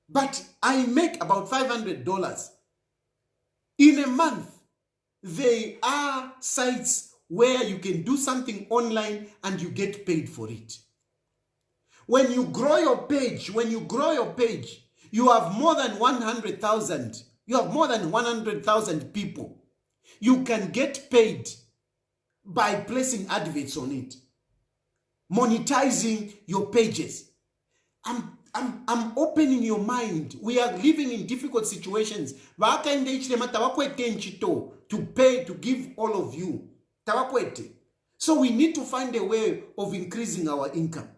But I make about $500. In a month, there are sites where you can do something online and you get paid for it. When you grow your page, you have more than 100,000. You have more than 100,000 people. You can get paid by placing adverts on it, monetizing your pages. I'm opening your mind. We are living in difficult situations. Hakainde Hichilema tawakwete nchito to pay, to give all of you. Tawakwete. So we need to find a way of increasing our income.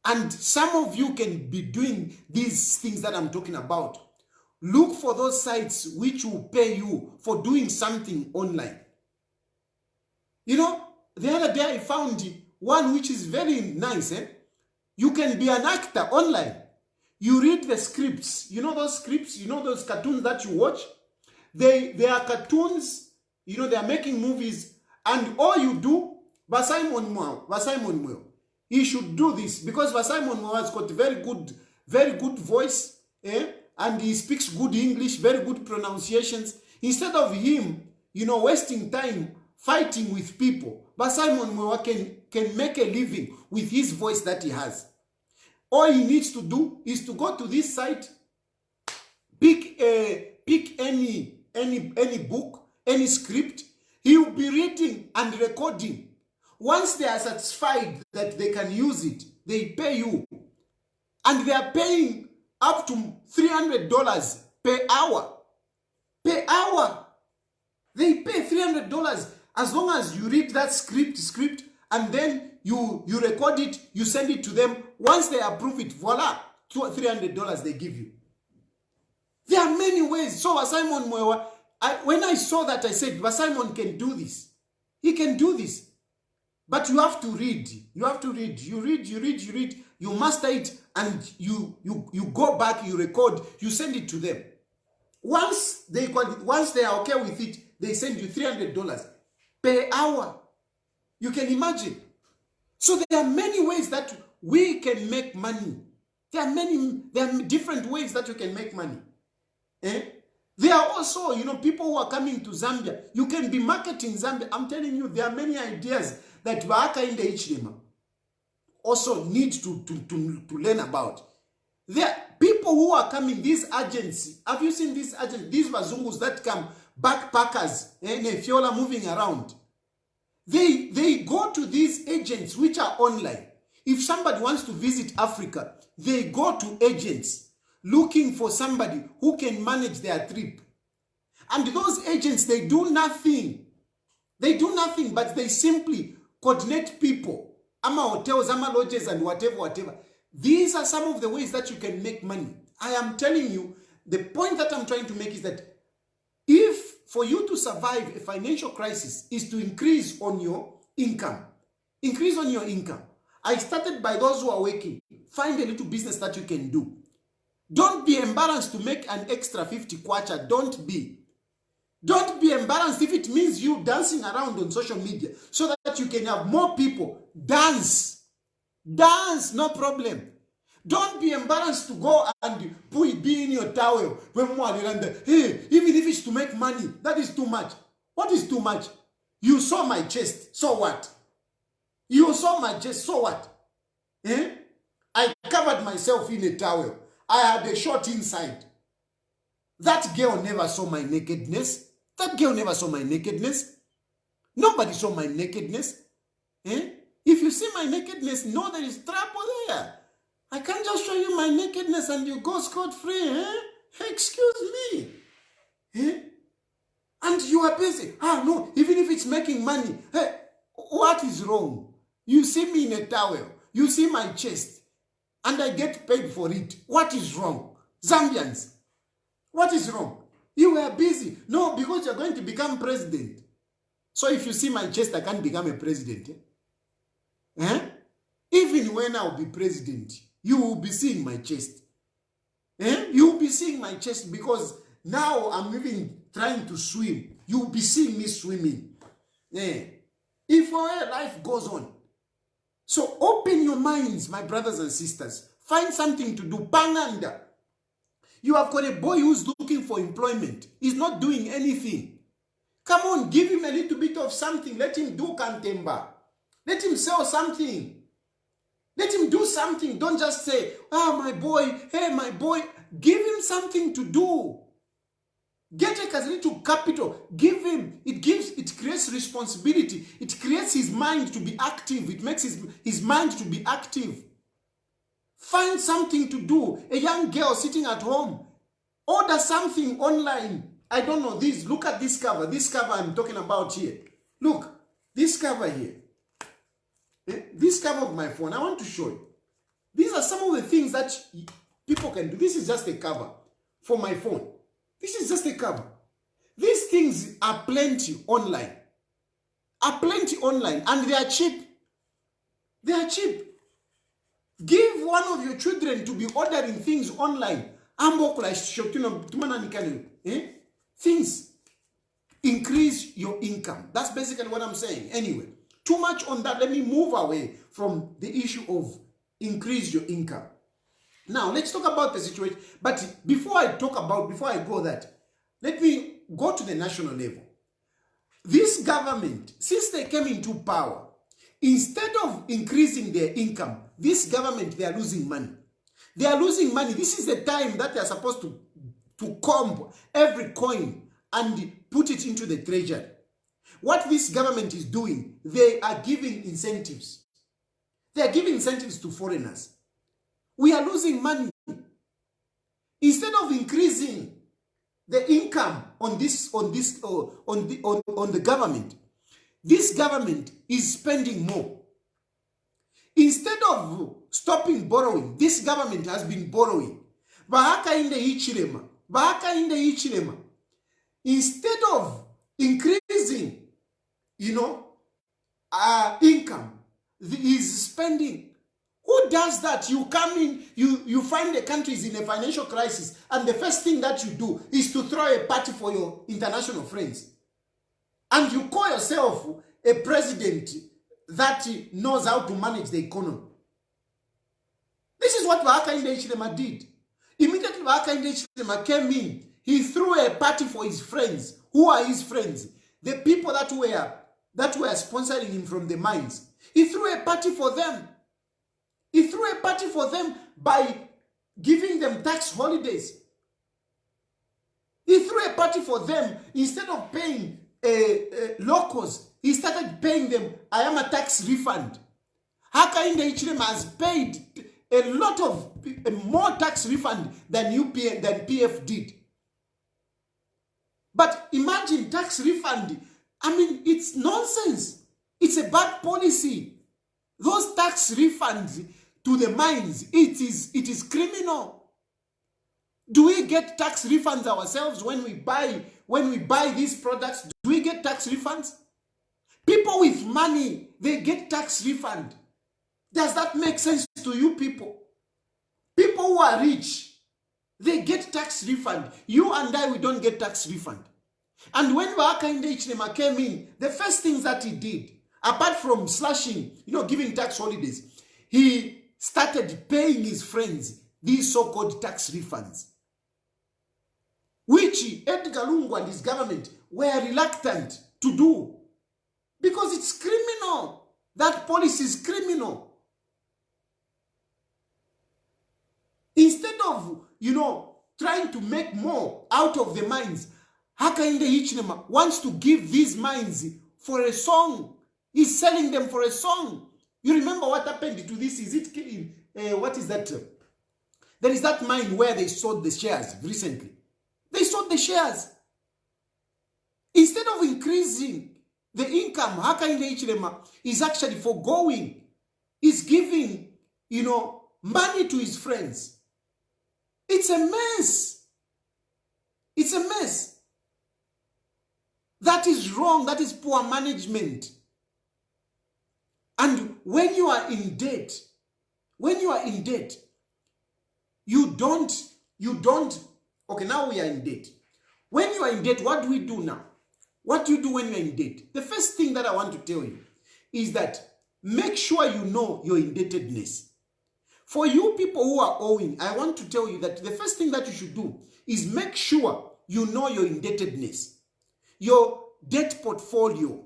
And some of you can be doing these things that I'm talking about. Look for those sites which will pay you for doing something online. You know, the other day I found one which is very nice. You can be an actor online. You read the scripts. You know those scripts? You know those cartoons that you watch? They are cartoons. You know, they are making movies. And all you do, Vasimon Mwe, he should do this. Because Vasimon Mwe has got very good voice. And he speaks good English, very good pronunciations. Instead of him, you know, wasting time fighting with people, Vasimon Mwe can make a living with his voice that he has. All he needs to do is to go to this site, pick any book, any script. He will be reading and recording. Once they are satisfied that they can use it, they pay you. And they are paying up to $300 per hour. Per hour. They pay $300 as long as you read that script, and then you record it, you send it to them. Once they approve it, voila, $300 they give you. There are many ways. So Vasimon Mwe, when I saw that, I said, Vasimon can do this. He can do this. But you have to read. You have to read. You read. You master it, and you go back, you record, you send it to them. Once they are okay with it, they send you $300 per hour. You can imagine. So there are many ways that we can make money. There are different ways that you can make money. There are also, you know, people who are coming to Zambia. You can be marketing Zambia. I'm telling you, there are many ideas that Hakainde Hichilema also need to learn about. There are people who are coming, these agents. Have you seen these agents? These Wazungus that come, backpackers, Fiola moving around. They go to these agents which are online. If somebody wants to visit Africa, they go to agents looking for somebody who can manage their trip. And those agents, they do nothing. They do nothing, but they simply coordinate people. Ama hotels, ama lodges, and whatever. These are some of the ways that you can make money. I am telling you, the point that I'm trying to make is that if for you to survive a financial crisis is to increase on your income. Increase on your income. I started by those who are working. Find a little business that you can do. Don't be embarrassed to make an extra 50 kwacha. Don't be. Don't be embarrassed if it means you dancing around on social media so that you can have more people. Dance. Dance, no problem. Don't be embarrassed to go and be in your towel. Hey, even if it's to make money, that is too much. What is too much? You saw my chest, so what? You saw my chest, so what? I covered myself in a towel. I had a short inside. That girl never saw my nakedness. That girl never saw my nakedness. Nobody saw my nakedness. If you see my nakedness, no, there is trouble there. I can't just show you my nakedness and you go scot-free. Excuse me. And you are busy. No, even if it's making money. Hey, what is wrong? You see me in a towel. You see my chest. And I get paid for it. What is wrong? Zambians, what is wrong? You were busy. No, because you're going to become president. So if you see my chest, I can't become a president. Even when I'll be president, you will be seeing my chest. You will be seeing my chest because now I'm even trying to swim. You will be seeing me swimming. If life goes on. So open your minds, my brothers and sisters. Find something to do. Panganda. You have got a boy who's looking for employment. He's not doing anything. Come on, give him a little bit of something. Let him do kantemba. Let him sell something. Let him do something. Don't just say, ah, my boy, hey, my boy. Give him something to do. Get a little capital. Give him. It creates responsibility. It creates his mind to be active. It makes his mind to be active. Find something to do. A young girl sitting at home. Order something online. I don't know this. Look at this cover. This cover I'm talking about here. Look, this cover here. This cover of my phone. I want to show you. These are some of the things that people can do. This is just a cover for my phone. This is just a cover. These things are plenty online. And they are cheap. They are cheap. Give one of your children to be ordering things online. Things. Increase your income. That's basically what I'm saying. Anyway, too much on that. Let me move away from the issue of increase your income. Now, let's talk about the situation. But before I go that, let me go to the national level. This government, since they came into power, instead of increasing their income, this government, they are losing money. They are losing money. This is the time that they are supposed to comb every coin and put it into the treasury. What this government is doing, they are giving incentives. They are giving incentives to foreigners. We are losing money. Instead of increasing the income on the government, this government is spending more. Instead of stopping borrowing, this government has been borrowing. Hakainde Hichilema, instead of increasing, income, is spending. Who does that? You come in, you find the country is in a financial crisis, and the first thing that you do is to throw a party for your international friends. And you call yourself a president that knows how to manage the economy. This is what Hakainde Hichilema did. Immediately Hakainde Hichilema came in, he threw a party for his friends. Who are his friends? The people that were sponsoring him from the mines. He threw a party for them. He threw a party for them by giving them tax holidays. He threw a party for them. Instead of paying locals, he started paying them a tax refund. Hakainde Hichilema has paid a lot of more tax refund than PF did. But imagine tax refund. I mean, it's nonsense. It's a bad policy. Those tax refunds to the mines, it is criminal. Do we get tax refunds ourselves when we buy these products? Do we get tax refunds? People with money, they get tax refund. Does that make sense to you people? People who are rich, they get tax refund. You and I, we don't get tax refund. And when Hakainde Hichilema came in, the first things that he did, apart from slashing, giving tax holidays, he started paying his friends these so-called tax refunds, which Edgar Lungu and his government were reluctant to do because it's criminal. That policy is criminal. Instead of, trying to make more out of the mines, Hakainde Hichilema wants to give these mines for a song. He's selling them for a song. You remember what happened to this? Is it killing? What is that? There is that mine where they sold the shares recently. They sold the shares. Instead of increasing the income, Hakainde Hichilema is actually foregoing. He's giving, money to his friends. It's a mess. It's a mess. That is wrong. That is poor management. And when you are in debt, you don't, okay, now we are in debt. When you are in debt, what do we do now? What do you do when you are in debt? The first thing that I want to tell you is that make sure you know your indebtedness. For you people who are owing, I want to tell you that the first thing that you should do is make sure you know your indebtedness, your debt portfolio.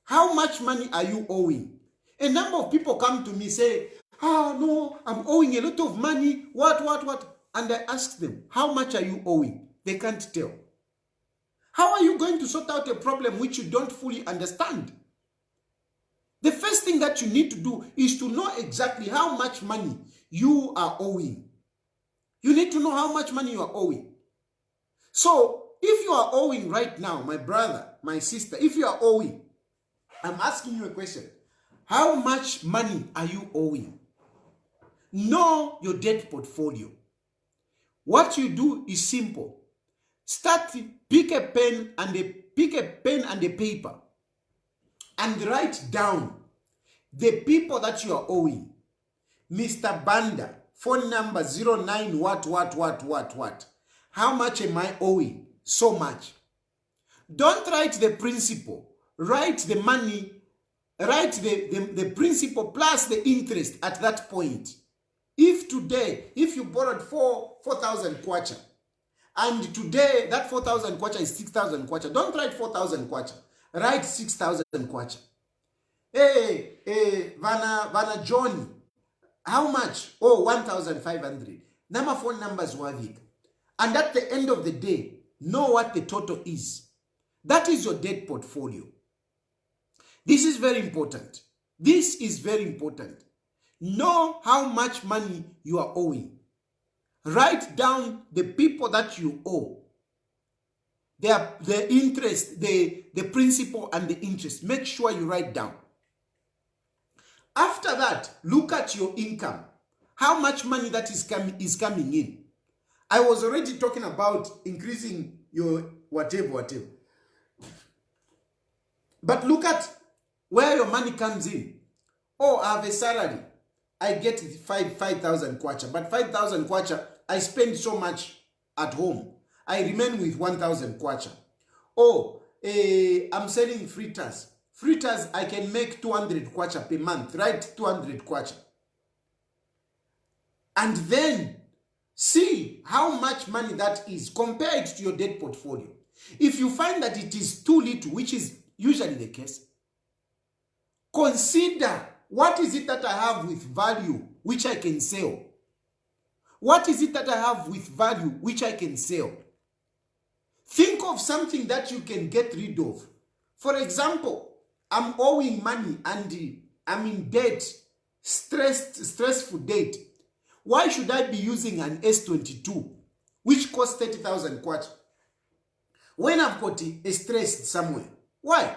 How much money are you owing? A number of people come to me say, no, I'm owing a lot of money, what? And I ask them, how much are you owing? They can't tell. How are you going to sort out a problem which you don't fully understand? The first thing that you need to do is to know exactly how much money you are owing. You need to know how much money you are owing. So, if you are owing right now, my brother, my sister, if you are owing, I'm asking you a question. How much money are you owing? Know your debt portfolio. What you do is simple. Pick a pen and a paper and write down the people that you are owing. Mr. Banda, phone number 09 what. How much am I owing? So much. Don't write the principal. Write the money. Write the principal plus the interest at that point. If you borrowed 4,000 kwacha, and today that 4,000 kwacha is 6,000 kwacha, don't write 4,000 kwacha. Write 6,000 kwacha. Vana Johnny, how much? 1,500. Number phone numbers wavika. And at the end of the day, know what the total is. That is your debt portfolio. This is very important. This is very important. Know how much money you are owing. Write down the people that you owe. The interest, the principal and the interest. Make sure you write down. After that, look at your income. How much money that is coming in. I was already talking about increasing your whatever. But look at where your money comes in. I have a salary. I get 5,000 kwacha. But 5,000 kwacha, I spend so much at home. I remain with 1,000 kwacha. I'm selling fritters. Fritters, I can make 200 kwacha per month, right? 200 kwacha. And then see how much money that is. Compare it to your debt portfolio. If you find that it is too little, which is usually the case, consider what is it that I have with value which I can sell. What is it that I have with value which I can sell? Think of something that you can get rid of. For example, I'm owing money and I'm in debt, stressful debt. Why should I be using an S22 which costs 30,000 kwacha when I've got a stress somewhere? Why?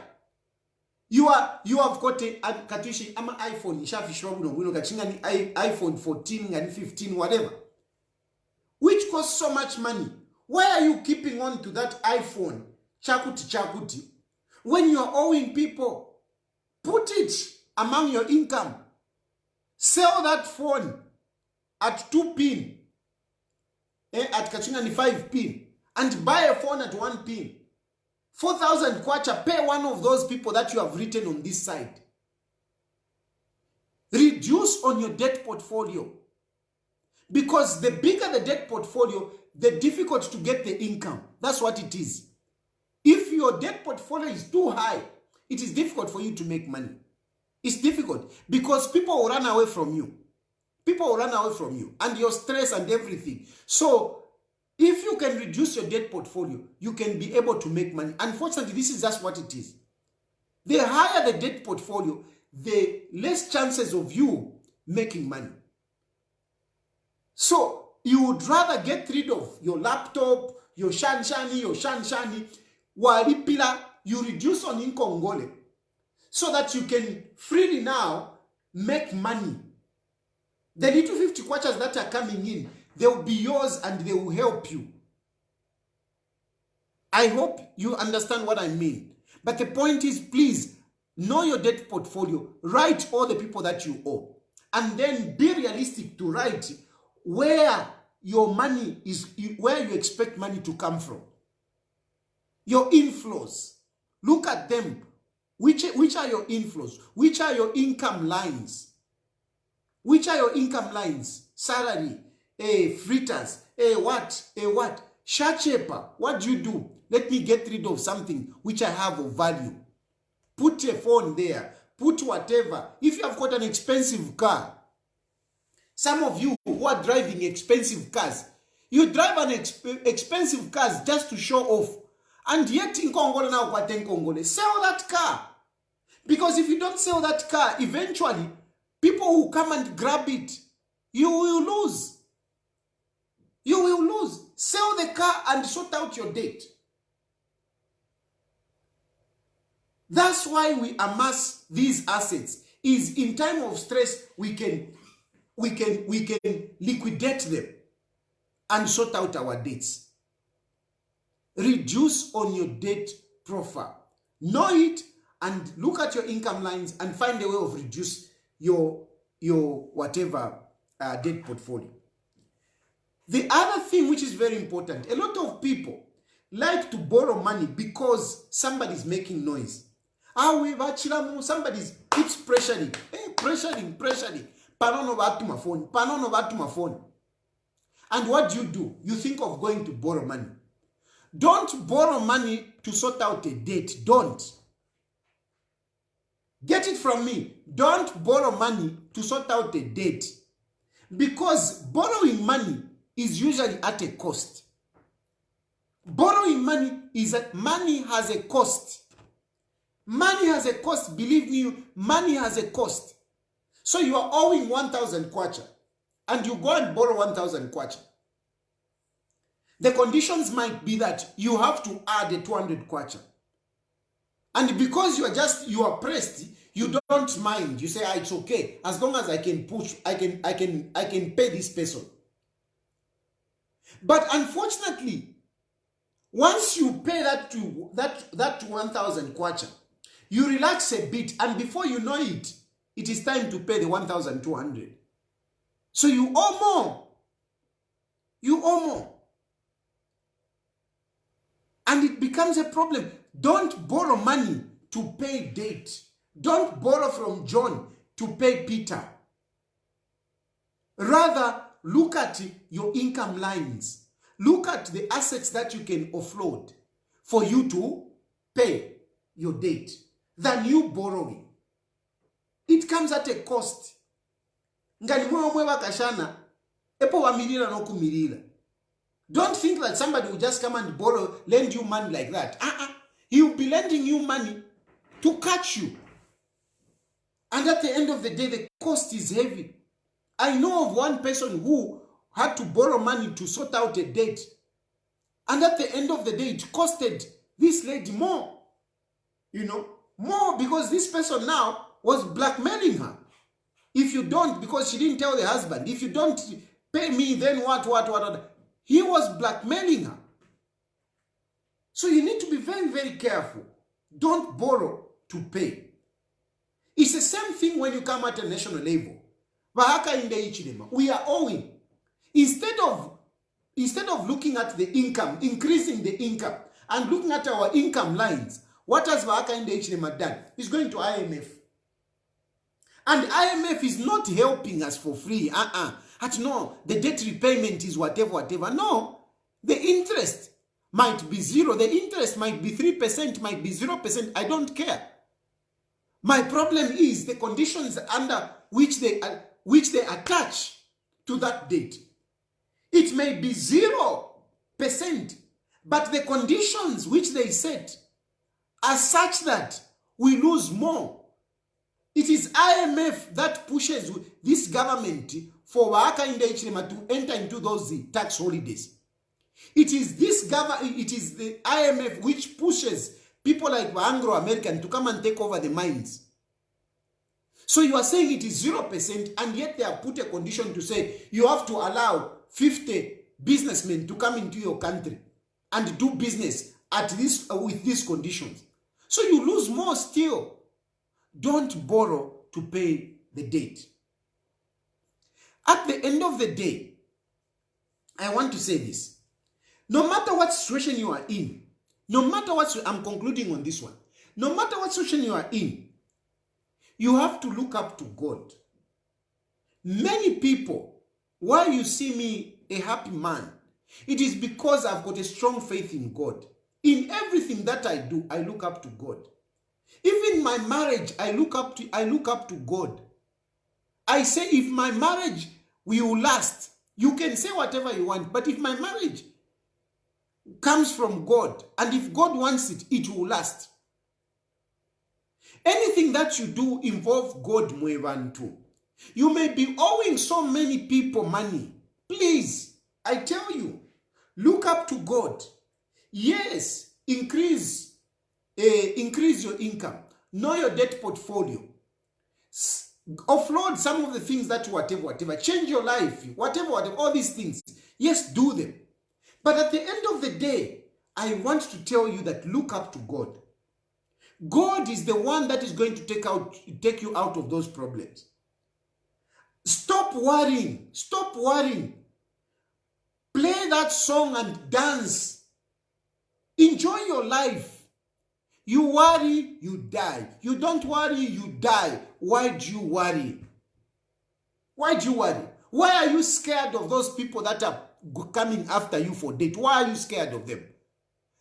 You have got a katushi ama iPhone iPhone 14 and 15 whatever, which costs so much money. Why are you keeping on to that iPhone chakuti when you're owing people? Put it among your income. Sell that phone at 2 pin, at kachingani 5 pin, and buy a phone at 1 pin. 4,000 kwacha, pay one of those people that you have written on this side. Reduce on your debt portfolio. Because the bigger the debt portfolio, the difficult to get the income. That's what it is. If your debt portfolio is too high, it is difficult for you to make money. It's difficult because people will run away from you. People will run away from you and your stress and everything. So, if you can reduce your debt portfolio, you can be able to make money. Unfortunately, this is just what it is. The higher the debt portfolio, the less chances of you making money. So, you would rather get rid of your laptop, your shanshani, walipila, you reduce on Nkongole, so that you can freely now make money. The little 50 kwachas that are coming in, they will be yours and they will help you. I hope you understand what I mean. But the point is, please, know your debt portfolio. Write all the people that you owe. And then be realistic to write where your money is, where you expect money to come from. Your inflows. Look at them. Which are your inflows? Which are your income lines? Which are your income lines? Salary, fritters, what? Shachepa, what do you do? Let me get rid of something which I have of value. Put a phone there. Put whatever. If you have got an expensive car, some of you who are driving expensive cars, you drive an expensive cars just to show off. And yet in Congole now, what in Congole? Sell that car. Because if you don't sell that car, eventually, people who come and grab it, you will lose. You will lose. Sell the car and sort out your debt. That's why we amass these assets. Is in time of stress, we can liquidate them and sort out our debts. Reduce on your debt profile. Know it and look at your income lines and find a way of reduce your whatever debt portfolio. The other thing which is very important, a lot of people like to borrow money because somebody's making noise. Somebody keeps pressuring, pressuring. Panono batu my phone. And what do? You think of going to borrow money. Don't borrow money to sort out a debt. Don't. Get it from me. Don't borrow money to sort out a debt. Because borrowing money is usually at a cost. Borrowing money is that money has a cost. Money has a cost. Believe me, money has a cost. So you are owing 1,000 kwacha and you go and borrow 1,000 kwacha. The conditions might be that you have to add a 200 kwacha. And because you are pressed, you don't mind. You say, it's okay. As long as I can push, I can pay this person. But unfortunately, once you pay that 1,000 kwacha, you relax a bit, and before you know it, it is time to pay the 1,200. So you owe more. You owe more. And it becomes a problem. Don't borrow money to pay debt. Don't borrow from John to pay Peter. Rather, look at your income lines. Look at the assets that you can offload for you to pay your debt than you borrowing. It comes at a cost. Don't think that somebody will just come and lend you money like that. He will be lending you money to catch you. And at the end of the day, the cost is heavy. I know of one person who had to borrow money to sort out a debt. And at the end of the day, it costed this lady more. More because this person now was blackmailing her. If you don't, because she didn't tell the husband, if you don't pay me, then what. He was blackmailing her. So you need to be very, very careful. Don't borrow to pay. It's the same thing when you come at a national level. Hakainde Hichilema, we are owing. Instead of looking at the income, increasing the income, and looking at our income lines, what has Hakainde Hichilema done? He's going to IMF. And IMF is not helping us for free. No, the debt repayment is whatever. No, the interest might be 0. The interest might be 3%, might be 0%. I don't care. My problem is the conditions under which they attach to that debt. It may be 0%, but the conditions which they set are such that we lose more. It is IMF that pushes this government for Hakainde Hichilema to enter into those tax holidays. It is the IMF which pushes people like Anglo-American to come and take over the mines. So you are saying it is 0%, and yet they have put a condition to say you have to allow 50 businessmen to come into your country and do business with these conditions. So you lose more still. Don't borrow to pay the debt. At the end of the day, I want to say this. No matter what situation you are in, I'm concluding on this one. No matter what situation you are in, you have to look up to God. Many people, why you see me a happy man, it is because I've got a strong faith in God. In everything that I do, I look up to God. Even my marriage, I look up to God. I say, if my marriage will last, you can say whatever you want, but if my marriage comes from God, and if God wants it, it will last. Anything that you do involve God, Mwebantu. You may be owing so many people money. Please, I tell you, look up to God. Yes, increase your income. Know your debt portfolio. Offload some of the things that whatever. Change your life, whatever, all these things. Yes, do them. But at the end of the day, I want to tell you that look up to God. God is the one that is going to take you out of those problems. Stop worrying. Stop worrying. Play that song and dance. Enjoy your life. You worry, you die. You don't worry, you die. Why do you worry? Why do you worry? Why are you scared of those people that are coming after you for debt? Why are you scared of them?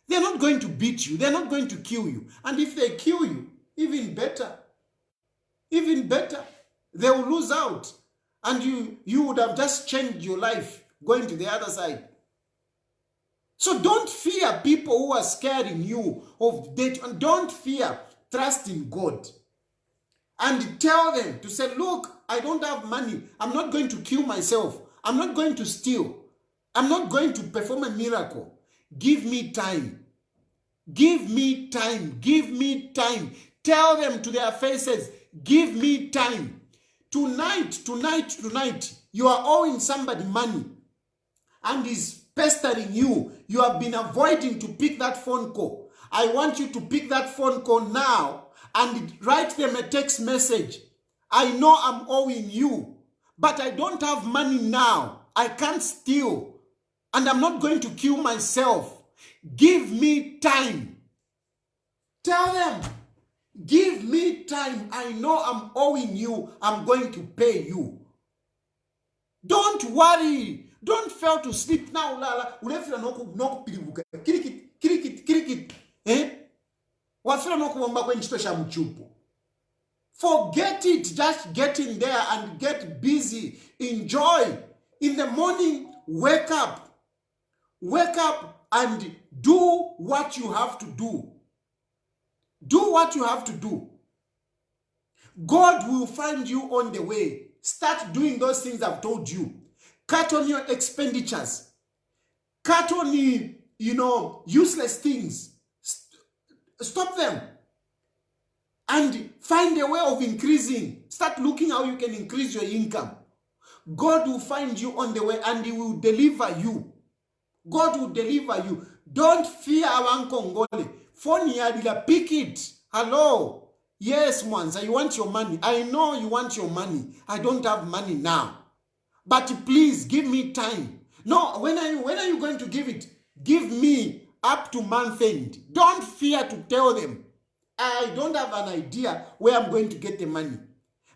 They're not going to beat you. They're not going to kill you. And if they kill you, even better. Even better. They will lose out. And you would have just changed your life going to the other side. So don't fear people who are scaring you of debt. And don't fear. Trust in God. And tell them to say, look, I don't have money. I'm not going to kill myself. I'm not going to steal. I'm not going to perform a miracle. Give me time. Give me time. Give me time. Tell them to their faces, give me time. Tonight, you are owing somebody money and is pestering you. You have been avoiding to pick that phone call. I want you to pick that phone call now and write them a text message. I know I'm owing you, but I don't have money now. I can't steal. And I'm not going to kill myself. Give me time. Tell them, give me time. I know I'm owing you. I'm going to pay you. Don't worry. Don't fail to sleep now. Forget it. Just get in there and get busy. Enjoy. In the morning, wake up. Wake up and do what you have to do. Do what you have to do. God will find you on the way. Start doing those things I've told you. Cut on your expenditures. Cut on useless things. Stop them. And find a way of increasing. Start looking how you can increase your income. God will find you on the way and He will deliver you. God will deliver you. Don't fear Abankongole. Phone yadila, pick it. Hello. Yes, Mwanza, you want your money. I know you want your money. I don't have money now. But please give me time. No, when are you going to give it? Give me up to month end. Don't fear to tell them. I don't have an idea where I'm going to get the money.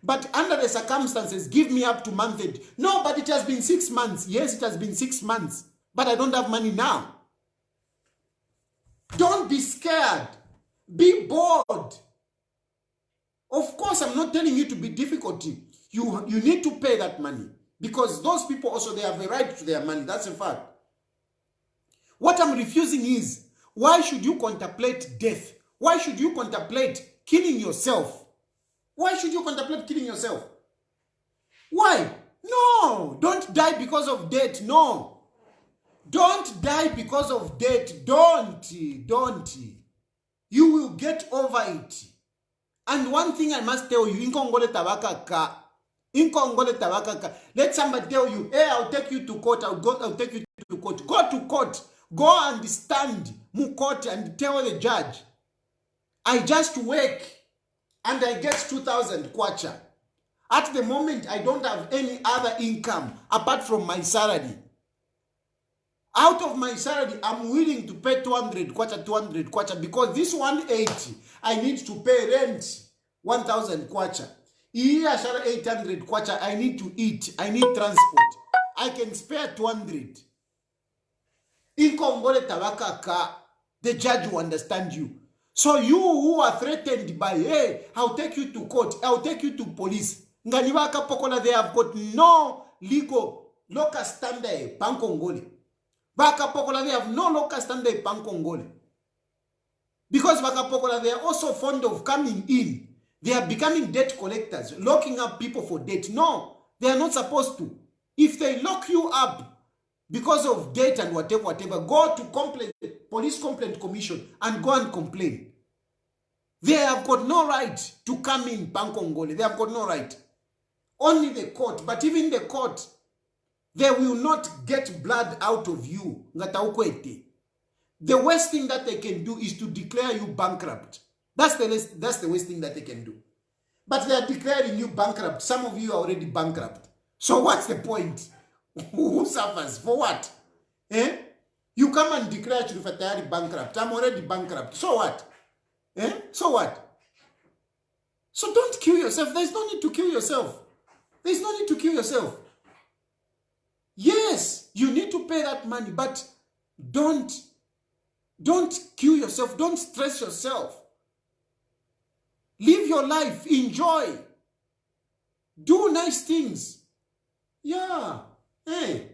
But under the circumstances, give me up to month end. No, but it has been 6 months. Yes, it has been 6 months. But I don't have money now. Don't be scared. Be bold. Of course, I'm not telling you to be difficult. You need to pay that money. Because those people also, they have a right to their money. That's a fact. What I'm refusing is, why should you contemplate death? Why should you contemplate killing yourself? Why should you contemplate killing yourself? Why? No, don't die because of debt. No. Don't die because of debt. Don't. You will get over it. And one thing I must tell you, let somebody tell you, hey, I'll take you to court. I'll take you to court. Go to court. Go and stand in court and tell the judge, I just work and I get 2,000 kwacha. At the moment, I don't have any other income apart from my salary. Out of my salary, I'm willing to pay 200 kwacha because this 180, I need to pay rent 1,000 kwacha. Iya shara 800 kwacha, I need to eat, I need transport. I can spare 200. In Congole tabaka ka, the judge will understand you. So you who are threatened by, hey, I'll take you to court, I'll take you to police. Nganiwaka pokola, they have got no legal local standard pan Congole. Baka pokola, they have no local standard pan Congole. Because Baka pokola, they are also fond of coming in. They are becoming debt collectors, locking up people for debt. No, they are not supposed to. If they lock you up because of debt and whatever, go to police complaint commission and go and complain. They have got no right to come in Pankongole. They have got no right. Only the court. But even the court, they will not get blood out of you. The worst thing that they can do is to declare you bankrupt. That's the worst thing that they can do. But they are declaring you bankrupt. Some of you are already bankrupt. So what's the point? Who suffers? For what? Eh? You come and declare Chilufya Tayali bankrupt. I'm already bankrupt. So what? Eh? So what? So don't kill yourself. There's no need to kill yourself. There's no need to kill yourself. Yes, you need to pay that money, but don't kill yourself. Don't stress yourself. Live your life. Enjoy. Do nice things. Yeah. Hey.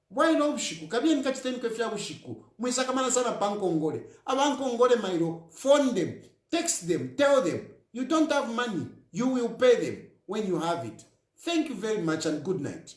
Why no ushiku? Kabia nikachiteni kwefya ushiku. Mwisa kamana sana Pankongole. Abankongole mairo. Phone them. Text them. Tell them. You don't have money. You will pay them when you have it. Thank you very much and good night.